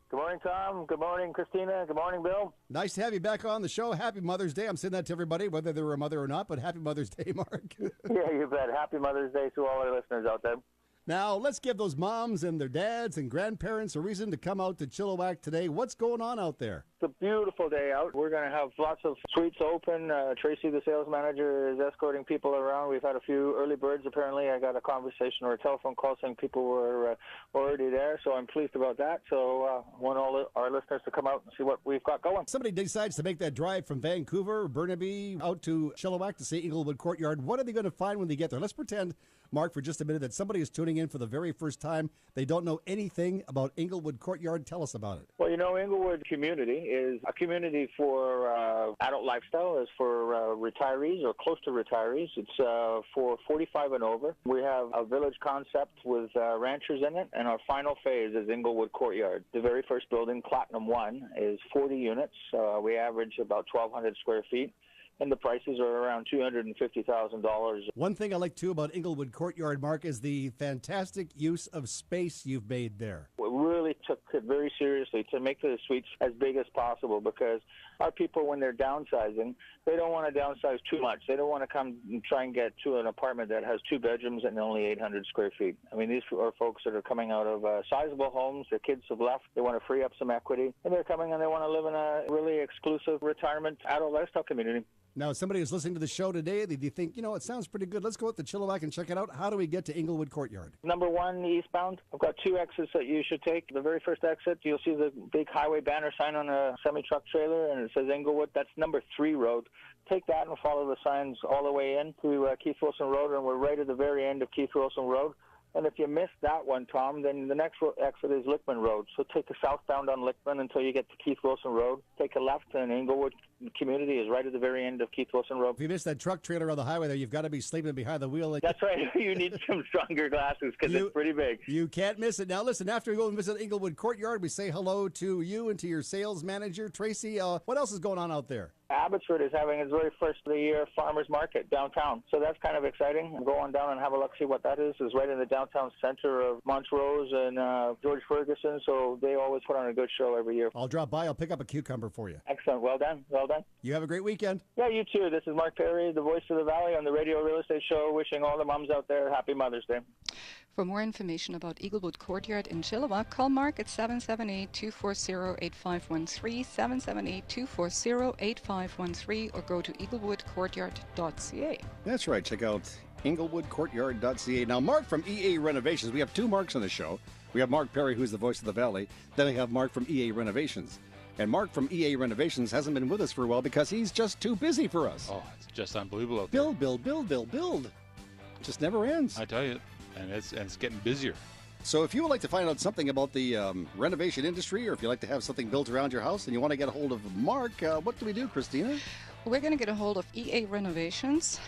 [SPEAKER 17] Good morning, Tom. Good morning, Christina. Good morning, Bill.
[SPEAKER 11] Nice to have you back on the show. Happy Mother's Day. I'm saying that to everybody, whether they were a mother or not, but happy Mother's Day, Mark.
[SPEAKER 17] Yeah, you bet. Happy Mother's Day to all our listeners out there.
[SPEAKER 11] Now, let's give those moms and their dads and grandparents a reason to come out to Chilliwack today. What's going on out there?
[SPEAKER 17] It's a beautiful day out. We're going to have lots of suites open. Tracy, the sales manager, is escorting people around. We've had a few early birds, apparently. I got a conversation or a telephone call saying people were already there, so I'm pleased about that. So I want all our listeners to come out and see what we've got going.
[SPEAKER 11] Somebody decides to make that drive from Vancouver, Burnaby, out to Chilliwack to say Inglewood Courtyard. What are they going to find when they get there? Let's pretend, Mark, for just a minute, that somebody is tuning in for the very first time. They don't know anything about Inglewood Courtyard. Tell us about it.
[SPEAKER 17] Well, Inglewood community is a community for adult lifestyle, is for retirees or close to retirees. It's for 45 and over. We have a village concept with ranchers in it, and our final phase is Inglewood Courtyard. The very first building, Platinum 1, is 40 units. We average about 1,200 square feet. And the prices are around $250,000.
[SPEAKER 11] One thing I like, too, about Inglewood Courtyard, Mark, is the fantastic use of space you've made there.
[SPEAKER 17] We're really took it very seriously to make the suites as big as possible, because our people, when they're downsizing, they don't want to downsize too much. They don't want to come and try and get to an apartment that has 2 bedrooms and only 800 square feet. I mean, these are folks that are coming out of sizable homes. Their kids have left. They want to free up some equity, and they're coming and they want to live in a really exclusive retirement adult lifestyle community.
[SPEAKER 11] Now, if somebody who's listening to the show today, they think, it sounds pretty good. Let's go out to Chilliwack and check it out. How do we get to Inglewood Courtyard?
[SPEAKER 17] Number 1, eastbound. I've got 2 exits that you should take. The very first exit, you'll see the big highway banner sign on a semi-truck trailer, and it says Inglewood. That's number 3 road. Take that and follow the signs all the way in to Keith Wilson Road, and we're right at the very end of Keith Wilson Road. And if you missed that one, Tom, then the next exit is Lickman Road. So take a southbound on Lickman until you get to Keith Wilson Road. Take a left, and Inglewood community is right at the very end of Keith Wilson Road.
[SPEAKER 11] If you miss that truck trailer on the highway there, you've got to be sleeping behind the wheel.
[SPEAKER 17] That's right. You need some stronger glasses because it's pretty big.
[SPEAKER 11] You can't miss it. Now, listen, after we go and visit Inglewood Courtyard, we say hello to you and to your sales manager, Tracy. What else is going on out there?
[SPEAKER 17] Abbotsford is having its very first of the year farmers market downtown. So that's kind of exciting. Go on down and have a look, see what that is. It's right in the downtown center of Montrose and George Ferguson. So they always put on a good show every year.
[SPEAKER 11] I'll drop by. I'll pick up a cucumber for you.
[SPEAKER 17] Excellent. Well done. Well done.
[SPEAKER 11] You have a great weekend.
[SPEAKER 17] Yeah, you too. This is Mark Perry, the voice of the Valley on the Radio Real Estate Show, wishing all the moms out there happy Mother's Day.
[SPEAKER 5] For more information about Inglewood Courtyard in Chilliwack, call Mark at 778-240-8513, 778-240-8513, or go to inglewoodcourtyard.ca.
[SPEAKER 3] That's right. Check out inglewoodcourtyard.ca. Now, Mark from EA Renovations. We have 2 Marks on the show. We have Mark Perry, who's the voice of the Valley. Then we have Mark from EA Renovations. And Mark from EA Renovations hasn't been with us for a while because he's just too busy for us.
[SPEAKER 4] Oh, it's just unbelievable out there.
[SPEAKER 3] Build. Just never ends.
[SPEAKER 4] I tell you. And it's getting busier.
[SPEAKER 3] So if you would like to find out something about the renovation industry, or if you like to have something built around your house and you want to get a hold of Mark, what do we do, Christina?
[SPEAKER 5] We're going to get a hold of EA Renovations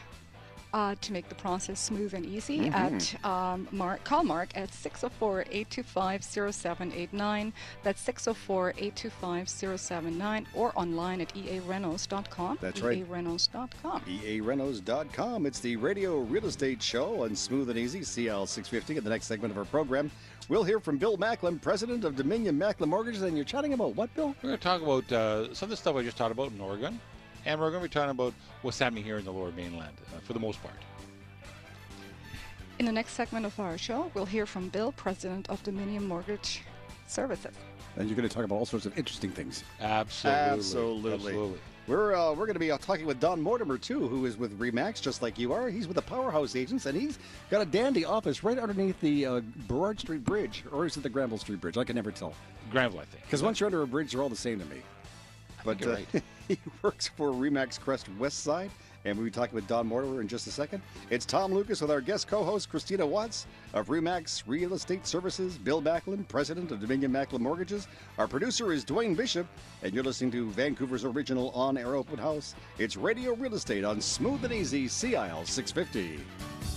[SPEAKER 5] to make the process smooth and easy. Call Mark at 604-825-0789. That's 604-825-0779, or online at earenos.com.
[SPEAKER 3] That's right.
[SPEAKER 5] earenos.com.
[SPEAKER 3] earenos.com. It's the Radio Real Estate Show on Smooth and Easy, CL 650. In the next segment of our program, we'll hear from Bill Macklin, president of Dominion Macklin Mortgages. And you're chatting about what, Bill?
[SPEAKER 4] We're going to talk about some of the stuff I just talked about in Oregon. And we're going to be talking about what's happening here in the Lower Mainland, for the most part.
[SPEAKER 5] In the next segment of our show, we'll hear from Bill, president of Dominion Mortgage Services.
[SPEAKER 3] And you're going to talk about all sorts of interesting things.
[SPEAKER 4] Absolutely.
[SPEAKER 3] We're going to be talking with Don Mortimer, too, who is with RE/MAX, just like you are. He's with the Powerhouse Agents, and he's got a dandy office right underneath the Burrard Street Bridge. Or is it the Granville Street Bridge? I can never tell.
[SPEAKER 4] Granville, I think.
[SPEAKER 3] Because once you're under a bridge, they're all the same to me. But
[SPEAKER 4] you're right.
[SPEAKER 3] He works for RE/MAX Crest West Side, and we'll be talking with Don Mortimer in just a second. It's Tom Lucas with our guest co-host, Christina Watts of RE/MAX Real Estate Services, Bill Macklin, president of Dominion Macklin Mortgages. Our producer is Dwayne Bishop, and you're listening to Vancouver's original on-air open house. It's Radio Real Estate on Smooth and Easy, CIL 650.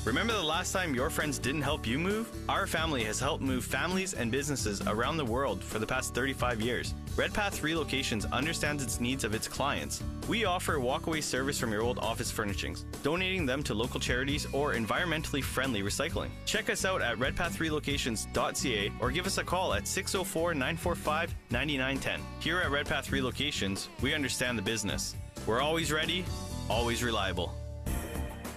[SPEAKER 18] Remember the last time your friends didn't help you move? Our family has helped move families and businesses around the world for the past 35 years. Redpath Relocations understands its needs of its clients. We offer walkaway service from your old office furnishings, donating them to local charities or environmentally friendly recycling. Check us out at redpathrelocations.ca or give us a call at 604-945-9910. Here at Redpath Relocations, we understand the business. We're always ready, always reliable.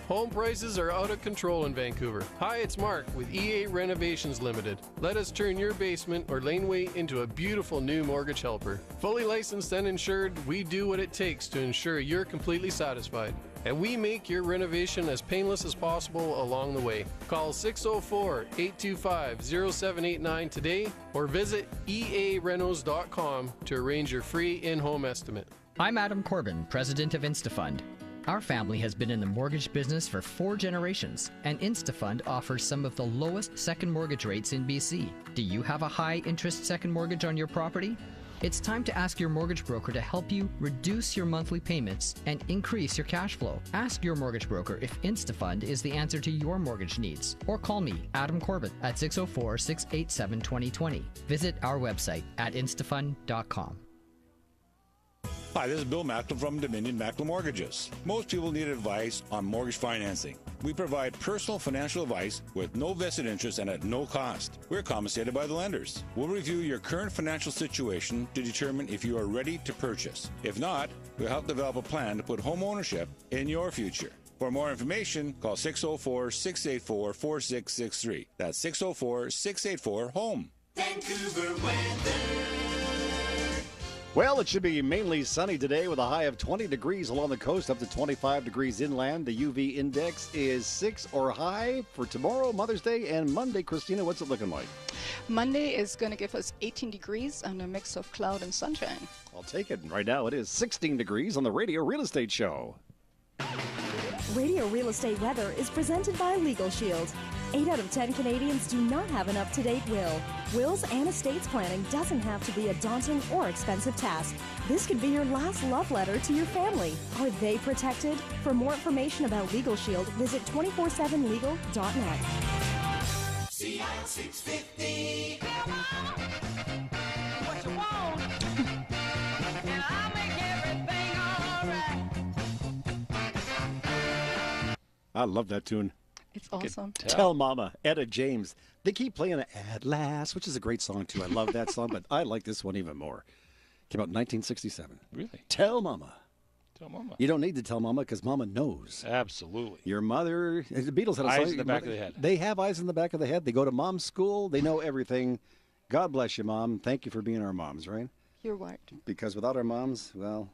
[SPEAKER 7] Home prices are out of control in Vancouver. Hi, it's Mark with EA Renovations Limited. Let us turn your basement or laneway into a beautiful new mortgage helper. Fully licensed and insured, we do what it takes to ensure you're completely satisfied. And we make your renovation as painless as possible along the way. Call 604-825-0789 today or visit earenos.com to arrange your free in-home estimate.
[SPEAKER 12] I'm Adam Corbin, president of InstaFund. Our family has been in the mortgage business for 4 generations, and InstaFund offers some of the lowest second mortgage rates in BC. Do you have a high-interest second mortgage on your property? It's time to ask your mortgage broker to help you reduce your monthly payments and increase your cash flow. Ask your mortgage broker if InstaFund is the answer to your mortgage needs, or call me, Adam Corbin, at 604-687-2020. Visit our website at instafund.com.
[SPEAKER 9] Hi, this is Bill Macklin from Dominion Macklin Mortgages. Most people need advice on mortgage financing. We provide personal financial advice with no vested interest and at no cost. We're compensated by the lenders. We'll review your current financial situation to determine if you are ready to purchase. If not, we'll help develop a plan to put home ownership in your future. For more information, call 604-684-4663. That's 604-684-HOME.
[SPEAKER 2] Vancouver weather.
[SPEAKER 3] Well, it should be mainly sunny today with a high of 20 degrees along the coast, up to 25 degrees inland. The UV index is 6 or high for tomorrow, Mother's Day, and Monday. Christina, what's it looking like?
[SPEAKER 5] Monday is going to give us 18 degrees and a mix of cloud and sunshine.
[SPEAKER 3] I'll take it. Right now it is 16 degrees on the Radio Real Estate Show.
[SPEAKER 13] Radio Real Estate weather is presented by Legal Shield. 8 out of 10 Canadians do not have an up-to-date will. Wills and estates planning doesn't have to be a daunting or expensive task. This could be your last love letter to your family. Are they protected? For more information about Legal Shield, visit 247legal.net.
[SPEAKER 2] CI 650. What you want? And I'll make everything all right.
[SPEAKER 3] I love that tune.
[SPEAKER 5] It's awesome.
[SPEAKER 3] Tell Mama, Etta James. They keep playing it At Last, which is a great song, too. I love that song, but I like this one even more. Came out in 1967.
[SPEAKER 4] Really?
[SPEAKER 3] Tell Mama.
[SPEAKER 4] Tell Mama.
[SPEAKER 3] You don't need to tell Mama because Mama knows.
[SPEAKER 4] Absolutely.
[SPEAKER 3] Your mother, the Beatles had a song.
[SPEAKER 4] Eyes in the back of the head.
[SPEAKER 3] They have eyes in the back of the head. They go to mom's school. They know everything. God bless you, Mom. Thank you for being our moms, right?
[SPEAKER 5] You're right.
[SPEAKER 3] Because without our moms, well,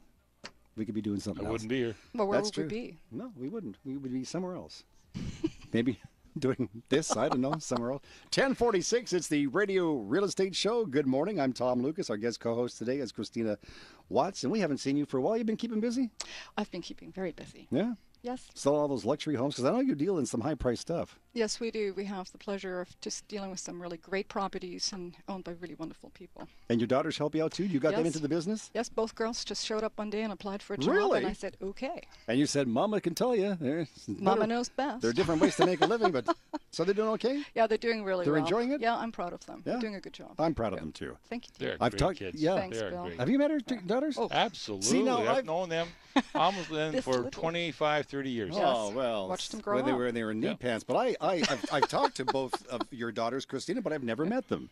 [SPEAKER 3] we could be doing something else.
[SPEAKER 4] I wouldn't be here.
[SPEAKER 5] Well, where
[SPEAKER 3] That's
[SPEAKER 5] would we
[SPEAKER 3] true.
[SPEAKER 5] be?
[SPEAKER 3] No, we wouldn't. We would be somewhere else. Maybe doing this, I don't know, somewhere else. 1046, it's the Radio Real Estate Show. Good morning. I'm Tom Lucas. Our guest co-host today is Christina Watts, and we haven't seen you for a while. You've been keeping busy?
[SPEAKER 5] I've been keeping very busy.
[SPEAKER 3] Yeah?
[SPEAKER 5] Yes.
[SPEAKER 3] Selling all those luxury homes? Because I know you deal in some high-priced stuff.
[SPEAKER 5] Yes, we do. We have the pleasure of just dealing with some really great properties and owned by really wonderful people.
[SPEAKER 3] And your daughters help you out, too? You got them
[SPEAKER 5] Yes.
[SPEAKER 3] into the business?
[SPEAKER 5] Yes, both girls just showed up one day and applied for a job,
[SPEAKER 3] Really?
[SPEAKER 5] and I said, okay.
[SPEAKER 3] And you said, Mama can tell you.
[SPEAKER 5] Mama knows best.
[SPEAKER 3] There are different ways to make a living, but so they're doing okay?
[SPEAKER 5] Yeah, they're doing really
[SPEAKER 3] They're
[SPEAKER 5] well.
[SPEAKER 3] enjoying it?
[SPEAKER 5] Yeah, I'm proud of them.
[SPEAKER 3] Yeah?
[SPEAKER 5] They're doing a good job.
[SPEAKER 3] I'm proud of them, too.
[SPEAKER 5] Thank you.
[SPEAKER 4] They're
[SPEAKER 3] I've
[SPEAKER 4] great
[SPEAKER 3] talked,
[SPEAKER 4] kids.
[SPEAKER 3] yeah.
[SPEAKER 5] Thanks,
[SPEAKER 4] They're
[SPEAKER 5] Bill.
[SPEAKER 4] great.
[SPEAKER 3] Have you met her daughters?
[SPEAKER 5] Oh,
[SPEAKER 4] Absolutely.
[SPEAKER 3] See, now
[SPEAKER 4] I've
[SPEAKER 3] I've-
[SPEAKER 4] known them almost then
[SPEAKER 5] This
[SPEAKER 4] for
[SPEAKER 5] little.
[SPEAKER 4] 25, 30 years.
[SPEAKER 5] Yes.
[SPEAKER 3] Oh, well.
[SPEAKER 5] Watched them grow
[SPEAKER 3] when
[SPEAKER 5] up.
[SPEAKER 3] they were in knee pants. But I've talked to both of your daughters, Christina, but I've never met them.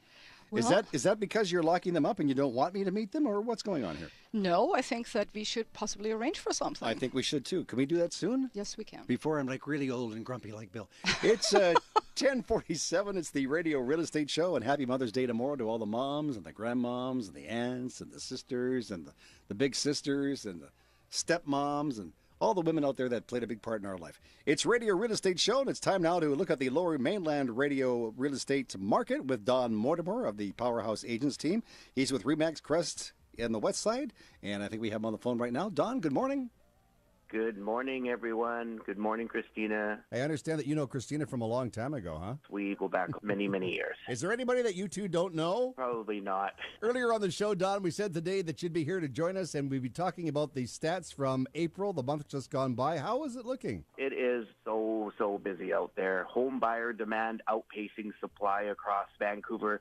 [SPEAKER 5] Well-
[SPEAKER 3] Is that because you're locking them up and you don't want me to meet them, or what's going on here?
[SPEAKER 5] No, I think that we should possibly arrange for something.
[SPEAKER 3] I think we should, too. Can we do that soon?
[SPEAKER 5] Yes, we can.
[SPEAKER 3] Before I'm like really old and grumpy like Bill. It's 1047. It's the Radio Real Estate Show, and happy Mother's Day tomorrow to all the moms and the grandmoms and the aunts and the sisters and the big sisters and the stepmoms and all the women out there that played a big part in our life. It's Radio Real Estate Show, and it's time now to look at the Lower Mainland radio real estate market with Don Mortimer of the Powerhouse Agents team. He's with Remax Crest in the west side, and I think we have him on the phone right now. Don, good morning.
[SPEAKER 19] Good morning, everyone. Good morning, Christina.
[SPEAKER 11] I understand that you know Christina from a long time ago, huh?
[SPEAKER 19] We go back many, many years.
[SPEAKER 11] Is there anybody that you two don't know?
[SPEAKER 19] Probably not.
[SPEAKER 11] Earlier on the show, Don, we said today that you'd be here to join us, and we'd be talking about the stats from April, the month just gone by. How is it looking?
[SPEAKER 19] It is so busy out there. Home buyer demand outpacing supply across Vancouver.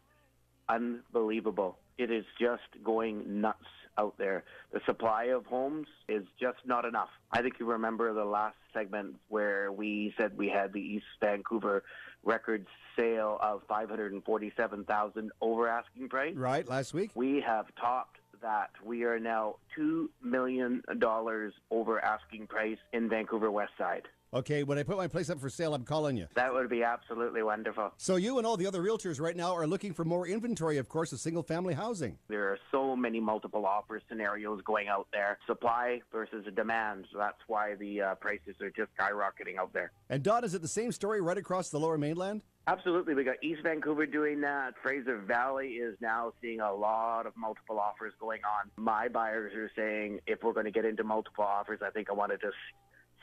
[SPEAKER 19] Unbelievable. It is just going nuts out there. The supply of homes is just not enough. I think you remember the last segment where we said we had the East Vancouver record sale of $547,000 over asking price.
[SPEAKER 11] Right, last week?
[SPEAKER 19] We have topped that. We are now $2 million over asking price in Vancouver West Side.
[SPEAKER 11] Okay, when I put my place up for sale, I'm calling you.
[SPEAKER 19] That would be absolutely wonderful.
[SPEAKER 11] So you and all the other realtors right now are looking for more inventory, of course, of single-family housing.
[SPEAKER 19] There are so many multiple offer scenarios going out there. Supply versus demand. So that's why the prices are just skyrocketing out there.
[SPEAKER 11] And Don, is it the same story right across the Lower Mainland?
[SPEAKER 19] Absolutely. We got East Vancouver doing that. Fraser Valley is now seeing a lot of multiple offers going on. My buyers are saying if we're going to get into multiple offers, I think I want to just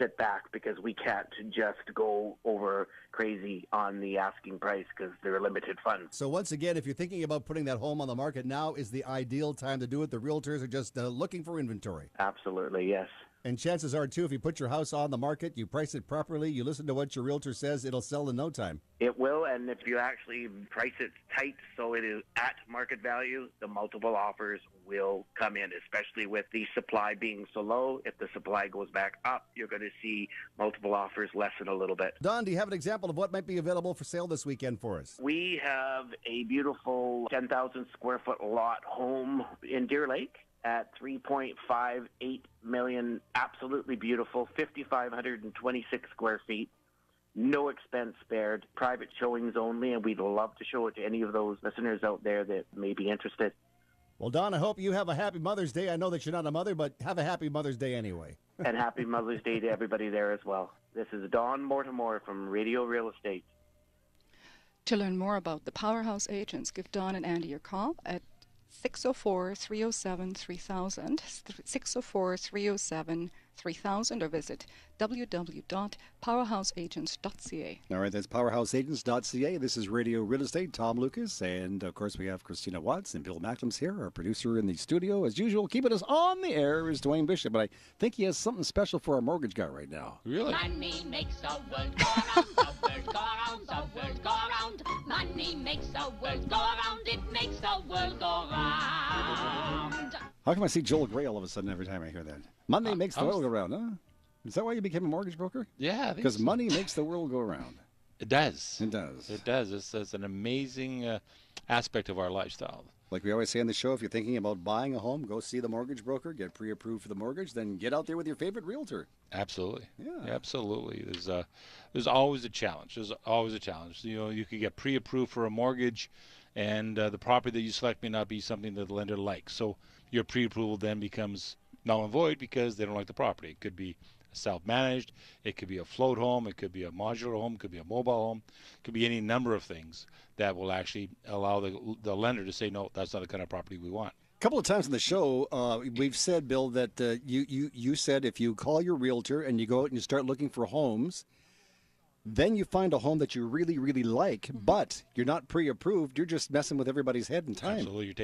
[SPEAKER 19] sit back because we can't just go over crazy on the asking price because there are limited funds.
[SPEAKER 11] So once again, if you're thinking about putting that home on the market, now is the ideal time to do it. The realtors are just looking for inventory.
[SPEAKER 19] Absolutely, yes.
[SPEAKER 11] And chances are, too, if you put your house on the market, you price it properly, you listen to what your realtor says, it'll sell in no time.
[SPEAKER 19] It will, and if you actually price it tight so it is at market value, the multiple offers will come in, especially with the supply being so low. If the supply goes back up, you're going to see multiple offers lessen a little bit.
[SPEAKER 11] Don, do you have an example of what might be available for sale this weekend for us?
[SPEAKER 19] We have a beautiful 10,000 square foot lot home in Deer Lake at $3.58 million. Absolutely beautiful, 5,526 square feet. No expense spared, private showings only, and we'd love to show it to any of those listeners out there that may be interested.
[SPEAKER 11] Well, Don, I hope you have a happy Mother's Day. I know that you're not a mother, but have a happy Mother's Day anyway.
[SPEAKER 19] And happy Mother's Day to everybody there as well. This is Don Mortimer from Radio Real Estate.
[SPEAKER 5] To learn more about the Powerhouse Agents, give Don and Andy your call at 604-307-3000, 604-307-3000, or visit www.powerhouseagents.ca.
[SPEAKER 3] All right, that's powerhouseagents.ca. This is Radio Real Estate, Tom Lucas, and of course we have Christina Watts and Bill Macklem's here, our producer in the studio. As usual, keeping us on the air is Dwayne Bishop, but I think he has something special for our mortgage guy right now.
[SPEAKER 4] Really?
[SPEAKER 2] Money makes the world go round, the world go round, the world go round. Money makes the world go round, it makes the world go round.
[SPEAKER 3] How come I see Joel Gray all of a sudden every time I hear that? Money makes the world go round, huh? Is that why you became a mortgage broker?
[SPEAKER 4] Yeah.
[SPEAKER 3] Because money makes the world go round.
[SPEAKER 4] It does.
[SPEAKER 3] It does.
[SPEAKER 4] It does. It's an amazing aspect of our lifestyle.
[SPEAKER 3] Like we always say on the show, if you're thinking about buying a home, go see the mortgage broker, get pre-approved for the mortgage, then get out there with your favorite realtor.
[SPEAKER 4] Absolutely.
[SPEAKER 3] Yeah.
[SPEAKER 4] Absolutely. There's always a challenge. There's always a challenge. You know, you could get pre-approved for a mortgage, and the property that you select may not be something that the lender likes. So your pre-approval then becomes null and void because they don't like the property. It could be self-managed, it could be a float home, it could be a modular home, it could be a mobile home, it could be any number of things that will actually allow the lender to say, no, that's not the kind of property we want.
[SPEAKER 3] A couple of times in the show, we've said, Bill, that you said if you call your realtor and you go out and you start looking for homes, then you find a home that you really, really like, but you're not pre-approved. You're just messing with everybody's head and time.
[SPEAKER 4] Absolutely.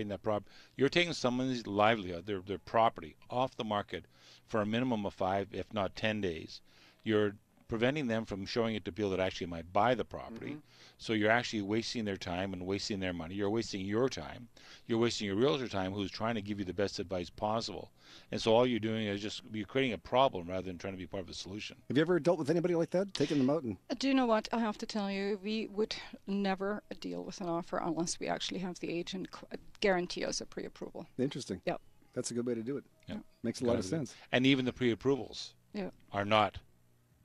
[SPEAKER 4] You're taking someone's livelihood, their property, off the market for a minimum of 5, if not 10 days. You're preventing them from showing it to people that actually might buy the property. So you're actually wasting their time and wasting their money. You're wasting your time. You're wasting your realtor time, who's trying to give you the best advice possible. And so all you're doing is you're creating a problem rather than trying to be part of the solution.
[SPEAKER 3] Have you ever dealt with anybody like that, taking them out?
[SPEAKER 5] Do you know what? I have to tell you, we would never deal with an offer unless we actually have the agent guarantee us a pre-approval.
[SPEAKER 3] Interesting.
[SPEAKER 5] Yep.
[SPEAKER 3] That's a good way to do it.
[SPEAKER 4] Yeah.
[SPEAKER 3] Makes a lot of sense.
[SPEAKER 4] And even the pre-approvals are not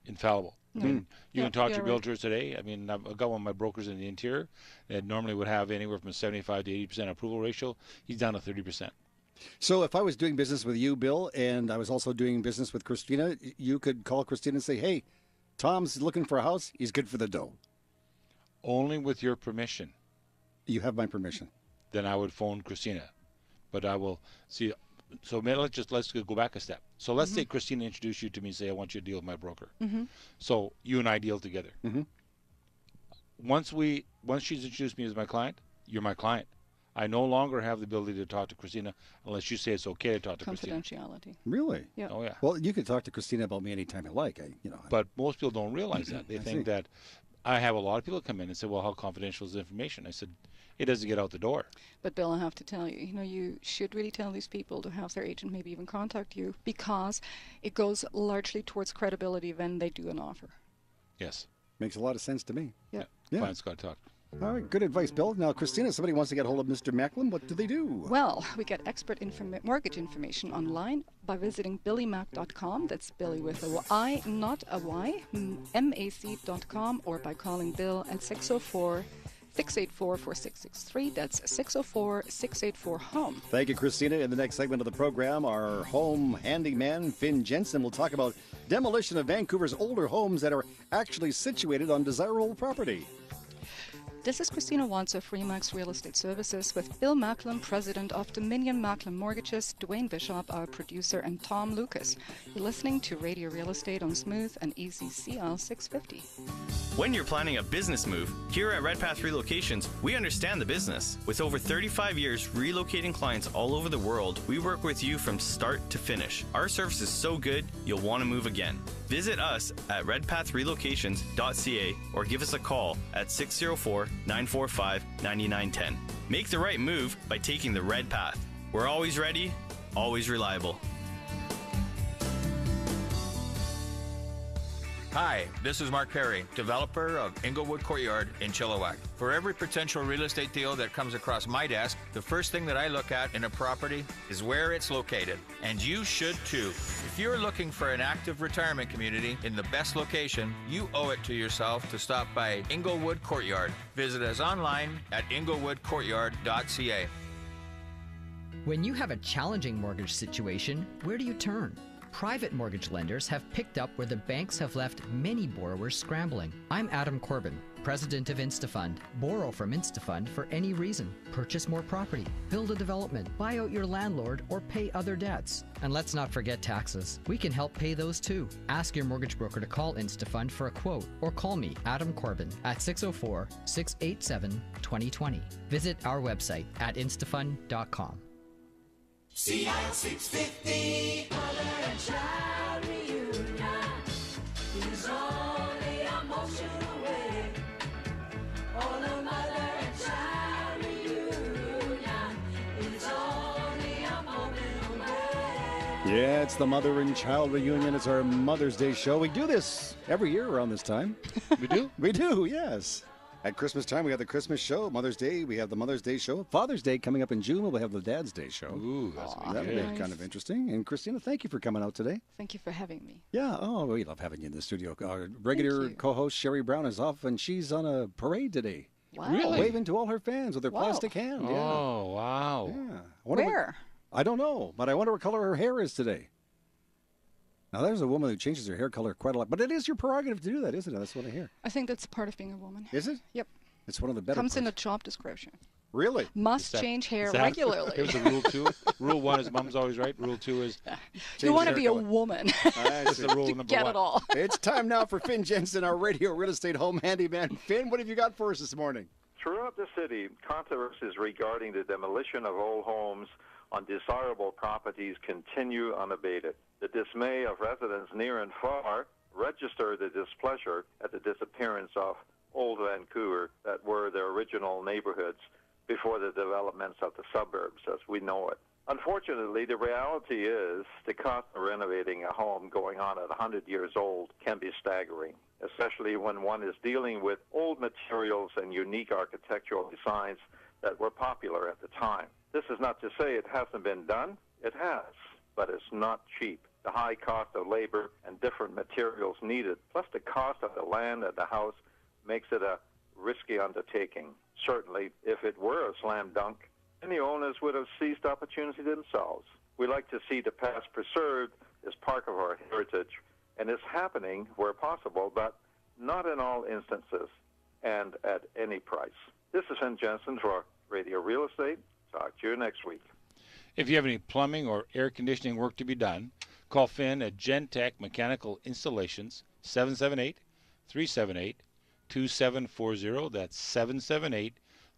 [SPEAKER 4] infallible. I mean, you can talk to realtors today. I mean, I've got one of my brokers in the interior that normally would have anywhere from a 75 to 80% approval ratio. He's down to 30%.
[SPEAKER 3] So if I was doing business with you, Bill, and I was also doing business with Christina, you could call Christina and say, hey, Tom's looking for a house. He's good for the dough.
[SPEAKER 4] Only with your permission.
[SPEAKER 3] You have my permission.
[SPEAKER 4] Then I would phone Christina. But I will see. So let's go back a step. So let's say Christina introduced you to me and say, I want you to deal with my broker. So you and I deal together. Once she's introduced me as my client, you're my client. I no longer have the ability to talk to Christina unless you say it's okay to talk to Christina.
[SPEAKER 5] Confidentiality.
[SPEAKER 3] Really?
[SPEAKER 5] Yeah.
[SPEAKER 4] Oh, yeah.
[SPEAKER 3] Well, you could talk to Christina about me anytime you like.
[SPEAKER 4] But most people don't realize that. They think that I have a lot of people come in and say, well, how confidential is the information? I said, it doesn't get out the door.
[SPEAKER 5] But Bill, I have to tell you, you should really tell these people to have their agent maybe even contact you, because it goes largely towards credibility when they do an offer.
[SPEAKER 4] Yes.
[SPEAKER 3] Makes a lot of sense to me.
[SPEAKER 5] Yeah.
[SPEAKER 4] Client's got to talk.
[SPEAKER 3] All right, good advice, Bill. Now, Christina, if somebody wants to get hold of Mr. Macklin, what do they do?
[SPEAKER 5] Well, we get expert mortgage information online by visiting billymac.com. That's Billy with a I, not a Y, mac.com, or by calling Bill at 604-684-4663. That's 604-684-HOME.
[SPEAKER 3] Thank you, Christina. In the next segment of the program, our home handyman, Finn Jensen, will talk about demolition of Vancouver's older homes that are actually situated on desirable property.
[SPEAKER 5] This is Christina Watts of Remax Real Estate Services with Bill Macklem, President of Dominion Macklem Mortgages, Dwayne Bishop, our producer, and Tom Lucas. You're listening to Radio Real Estate on Smooth and Easy CL 650.
[SPEAKER 18] When you're planning a business move, here at Redpath Relocations, we understand the business. With over 35 years relocating clients all over the world, we work with you from start to finish. Our service is so good, you'll want to move again. Visit us at redpathrelocations.ca or give us a call at 604-945-9910. Make the right move by taking the Red Path. We're always ready, always reliable.
[SPEAKER 8] Hi, this is Mark Perry, developer of Inglewood Courtyard in Chilliwack. For every potential real estate deal that comes across my desk, the first thing that I look at in a property is where it's located. And you should too. If you're looking for an active retirement community in the best location, you owe it to yourself to stop by Inglewood Courtyard. Visit us online at inglewoodcourtyard.ca.
[SPEAKER 12] When you have a challenging mortgage situation, where do you turn? Private mortgage lenders have picked up where the banks have left many borrowers scrambling. I'm Adam Corbin, president of InstaFund. Borrow from InstaFund for any reason. Purchase more property, build a development, buy out your landlord, or pay other debts. And let's not forget taxes. We can help pay those too. Ask your mortgage broker to call InstaFund for a quote, or call me, Adam Corbin, at 604-687-2020. Visit our website at instafund.com.
[SPEAKER 2] CL 650, mother and child reunion is only a motion away. Oh, the mother and child reunion is only a moment away.
[SPEAKER 3] Yeah, it's the Mother and Child Reunion. It's our Mother's Day show. We do this every year around this time.
[SPEAKER 4] We do?
[SPEAKER 3] We do, yes. At Christmas time, we have the Christmas show. Mother's Day, we have the Mother's Day show. Father's Day coming up in June, we'll have the Dad's Day show.
[SPEAKER 4] Ooh, that's
[SPEAKER 3] that'll be kind of interesting. And Christina, thank you for coming out today.
[SPEAKER 5] Thank you for having me.
[SPEAKER 3] Yeah, oh, we love having you in the studio. Our regular co-host Sherry Brown is off, and she's on a parade today.
[SPEAKER 5] Wow. Really?
[SPEAKER 3] Waving to all her fans with her plastic hand. Yeah.
[SPEAKER 4] Oh, wow.
[SPEAKER 3] Yeah.
[SPEAKER 5] Where?
[SPEAKER 3] I don't know, but I wonder what color her hair is today. Now, there's a woman who changes her hair color quite a lot, but it is your prerogative to do that, isn't it? That's what I hear.
[SPEAKER 5] I think that's part of being a woman.
[SPEAKER 3] Is it?
[SPEAKER 5] Yep.
[SPEAKER 3] It's one of the better
[SPEAKER 5] Comes in
[SPEAKER 3] parts.
[SPEAKER 5] a job description.
[SPEAKER 3] Really?
[SPEAKER 5] Must change hair regularly.
[SPEAKER 4] Here's the rule 2. Rule 1 is mom's always right. Rule 2 is
[SPEAKER 5] you want to be a woman.
[SPEAKER 4] That's the rule number
[SPEAKER 5] Get
[SPEAKER 4] 1.
[SPEAKER 5] it all.
[SPEAKER 3] It's time now for Finn Jensen, our radio real estate home handyman. Finn, what have you got for us this morning?
[SPEAKER 20] Throughout the city, controversies regarding the demolition of old homes on desirable properties continue unabated. The dismay of residents near and far register the displeasure at the disappearance of old Vancouver that were their original neighborhoods before the developments of the suburbs as we know it. Unfortunately, the reality is the cost of renovating a home going on at 100 years old can be staggering, especially when one is dealing with old materials and unique architectural designs that were popular at the time. This is not to say it hasn't been done. It has, but it's not cheap. The high cost of labor and different materials needed, plus the cost of the land and the house, makes it a risky undertaking. Certainly, if it were a slam dunk, many owners would have seized opportunity themselves. We like to see the past preserved as part of our heritage, and it's happening where possible, but not in all instances and at any price. This is Finn Jensen for Radio Real Estate. Talk to you next week.
[SPEAKER 4] If you have any plumbing or air conditioning work to be done, call Finn at Gentech Mechanical Installations, 778-378-2740. That's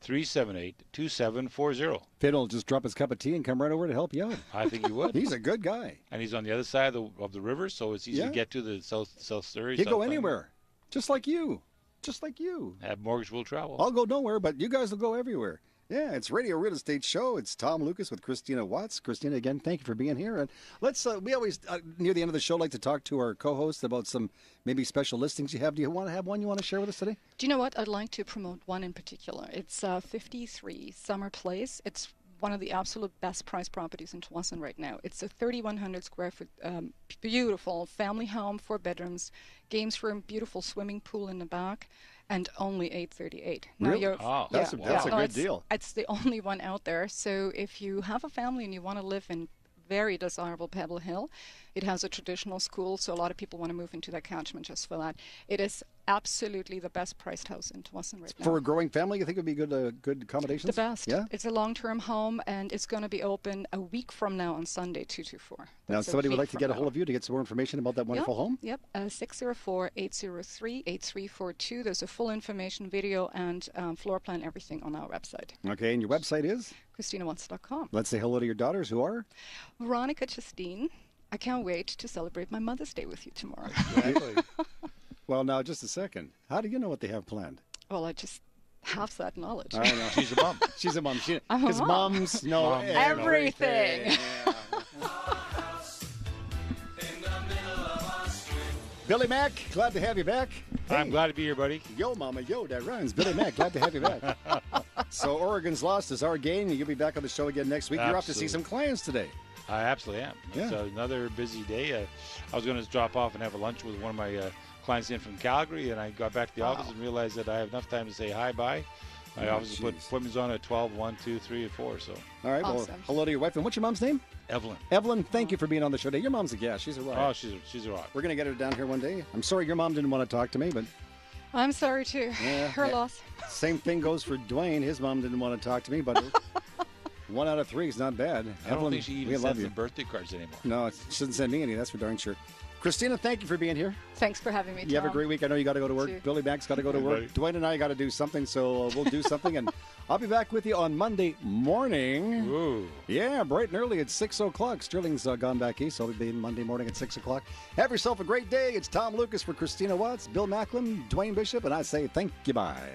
[SPEAKER 4] 778-378-2740.
[SPEAKER 3] Finn will just drop his cup of tea and come right over to help you out.
[SPEAKER 4] I think he would.
[SPEAKER 3] He's a good guy.
[SPEAKER 4] And he's on the other side of the river, so it's easy to get to the South Surrey.
[SPEAKER 3] He'll go anywhere, just like you. Just like you.
[SPEAKER 4] Have mortgage will travel.
[SPEAKER 3] I'll go nowhere, but you guys will go everywhere. Yeah, it's Radio Real Estate Show. It's Tom Lucas with Christina Watts. Christina, again, thank you for being here. And let's, we always, near the end of the show, like to talk to our co-hosts about some maybe special listings you have. Do you want to have one you want to share with us today?
[SPEAKER 5] Do you know what? I'd like to promote one in particular. It's 53 Summer Place. It's one of the absolute best price properties in Tsawwassen right now. It's a 3,100 square foot, beautiful family home, 4 bedrooms, games room, beautiful swimming pool in the back. And only $838.
[SPEAKER 3] Really? Oh, that's a good deal.
[SPEAKER 5] It's the only one out there. So if you have a family and you want to live in very desirable Pebble Hill, It has a traditional school, so a lot of people want to move into that catchment just for that. It is absolutely the best priced house in Tsawwassen right now.
[SPEAKER 3] For a growing family, you think it would be good accommodations?
[SPEAKER 5] The best.
[SPEAKER 3] Yeah?
[SPEAKER 5] It's a long-term home, and it's going to be open a week from now on Sunday, 2 to 4.
[SPEAKER 3] Now, somebody would like to get a hold of you to get some more information about that wonderful home?
[SPEAKER 5] Yep, 604-803-8342. There's a full information video and floor plan, everything on our website.
[SPEAKER 3] Okay, and your website is?
[SPEAKER 5] ChristinaWatts.com.
[SPEAKER 3] Let's say hello to your daughters, who are?
[SPEAKER 5] Veronica, Justine. I can't wait to celebrate my Mother's Day with you tomorrow.
[SPEAKER 3] Exactly. Well, now, just a second. How do you know what they have planned?
[SPEAKER 5] Well, I just have that knowledge.
[SPEAKER 3] I know. She's a mom. She's a mom. Because moms know
[SPEAKER 5] everything.
[SPEAKER 3] Yeah. Billy Mack, glad to have you back.
[SPEAKER 4] I'm glad to be here, buddy.
[SPEAKER 3] Yo, mama, yo, that rhymes. Billy Mack, glad to have you back. So Oregon's lost is our gain, and you'll be back on the show again next week. You're off to see some clients today.
[SPEAKER 4] I absolutely am. It's another busy day. I was going to drop off and have a lunch with one of my clients in from Calgary, and I got back to the office and realized that I have enough time to say hi, bye. My office put appointments on at 12, 1, 2, 3, and 4. So.
[SPEAKER 3] All right, well, hello to your wife. And what's your mom's name?
[SPEAKER 4] Evelyn.
[SPEAKER 3] Evelyn, thank you for being on the show today. Your mom's a gas. She's a rock.
[SPEAKER 4] Oh, she's a rock.
[SPEAKER 3] We're going to get her down here one day. I'm sorry your mom didn't want to talk to me, but...
[SPEAKER 5] I'm sorry, too. Her loss.
[SPEAKER 3] Same thing goes for Dwayne. His mom didn't want to talk to me, but 1 out of 3 is not bad.
[SPEAKER 4] I don't think she even sends the birthday cards anymore.
[SPEAKER 3] No, she doesn't send me any. That's for darn sure. Christina, thank you for being here.
[SPEAKER 5] Thanks for having me, Tom.
[SPEAKER 3] You have a great week. I know you got to go to work. Billy Mack's got to go to work. Dwayne and I got to do something, so we'll do something. And I'll be back with you on Monday morning.
[SPEAKER 4] Ooh.
[SPEAKER 3] Yeah, bright and early at 6 o'clock. Sterling's gone back east, so I'll be Monday morning at 6 o'clock. Have yourself a great day. It's Tom Lucas for Christina Watts, Bill Macklin, Dwayne Bishop, and I say thank you, bye.